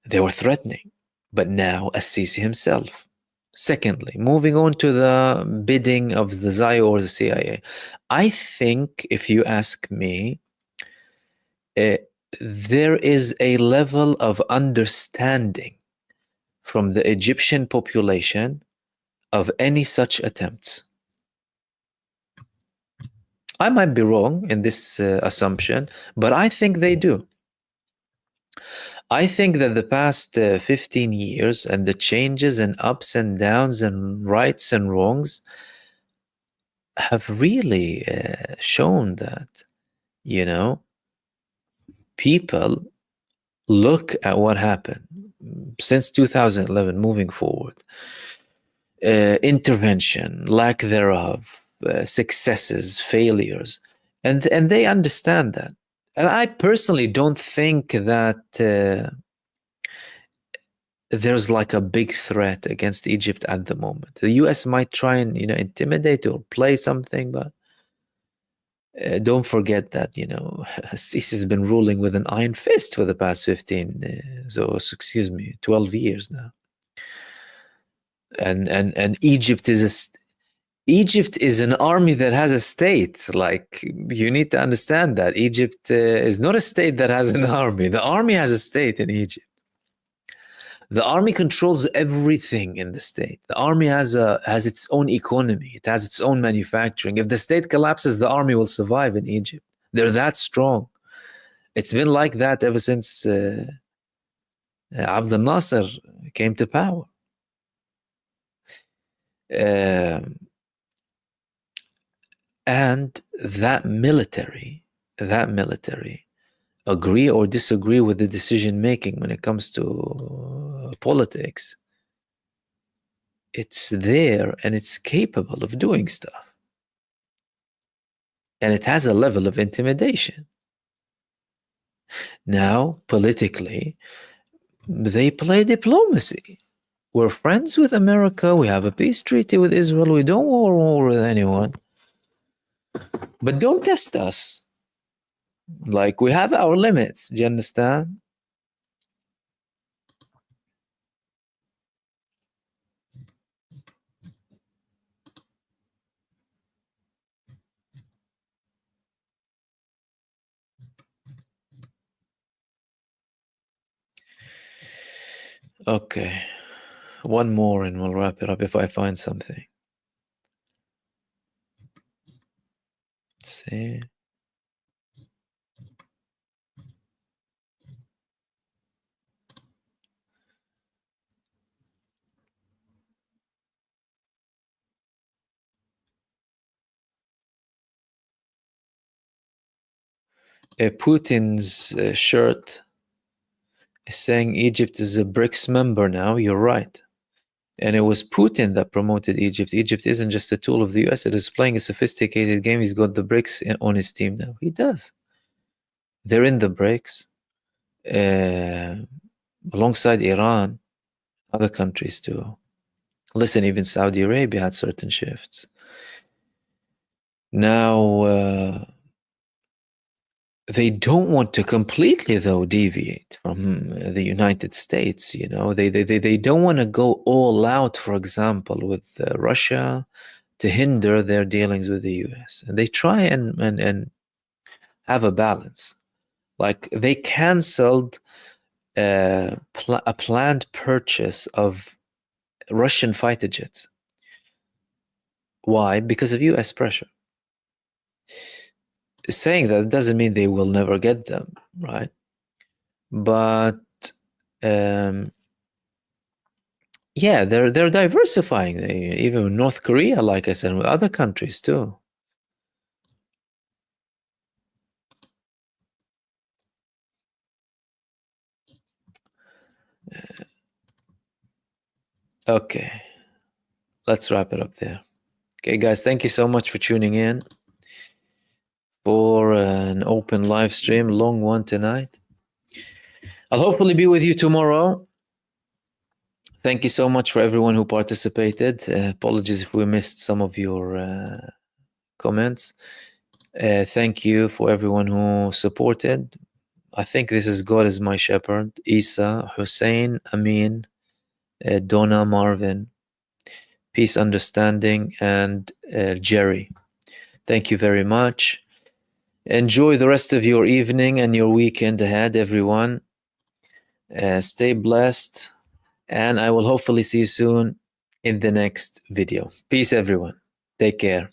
They were threatening, but now Sisi himself. Secondly, moving on to the bidding of the Zio or the CIA. I think, if you ask me, there is a level of understanding from the Egyptian population of any such attempts. I might be wrong in this assumption, but I think they do. I think that the past 15 years and the changes and ups and downs and rights and wrongs have really shown that, people look at what happened since 2011 moving forward. Intervention, lack thereof, successes, failures, and they understand that. And I personally don't think that there's like a big threat against Egypt at the moment. The US might try and, intimidate or play something, but don't forget that, Sisi has been ruling with an iron fist for the past 12 years now. And Egypt is an army that has a state. Like, you need to understand that Egypt is not a state that has an army. The army has a state in Egypt. The army controls everything in the state. The army has its own economy. It has its own manufacturing. If the state collapses, the army will survive in Egypt. They're that strong. It's been like that ever since Abdel Nasser came to power. And that military, agree or disagree with the decision making when it comes to politics, it's there and it's capable of doing stuff. And it has a level of intimidation. Now, politically, they play diplomacy. We're friends with America. We have a peace treaty with Israel. We don't war with anyone. But don't test us. Like, we have our limits. Do you understand? Okay. One more and we'll wrap it up if I find something. Let's see. Putin's shirt is saying Egypt is a BRICS member now. You're right. And it was Putin that promoted Egypt. Egypt isn't just a tool of the US. It is playing a sophisticated game. He's got the BRICS on his team now. He does. They're in the BRICS alongside Iran, other countries too. Listen, even Saudi Arabia had certain shifts. Now, they don't want to completely, though, deviate from the United States. They don't want to go all out, for example, with Russia to hinder their dealings with the US. And they try and have a balance. Like, they canceled a planned purchase of Russian fighter jets. Why? Because of US pressure. Saying that doesn't mean they will never get them, right? But yeah, they're diversifying. Even North Korea, like I said, with other countries too. Okay, let's wrap it up there. Okay, guys, thank you so much for tuning in for an open live stream, long one tonight. I'll hopefully be with you tomorrow. Thank you so much for everyone who participated. Apologies if we missed some of your comments. Thank you for everyone who supported. I think this is God is my shepherd. Isa, Hussein, Amin, Donna, Marvin, Peace, Understanding, and Jerry. Thank you very much. Enjoy the rest of your evening and your weekend ahead, everyone. Stay blessed, and I will hopefully see you soon in the next video. Peace, everyone. Take care.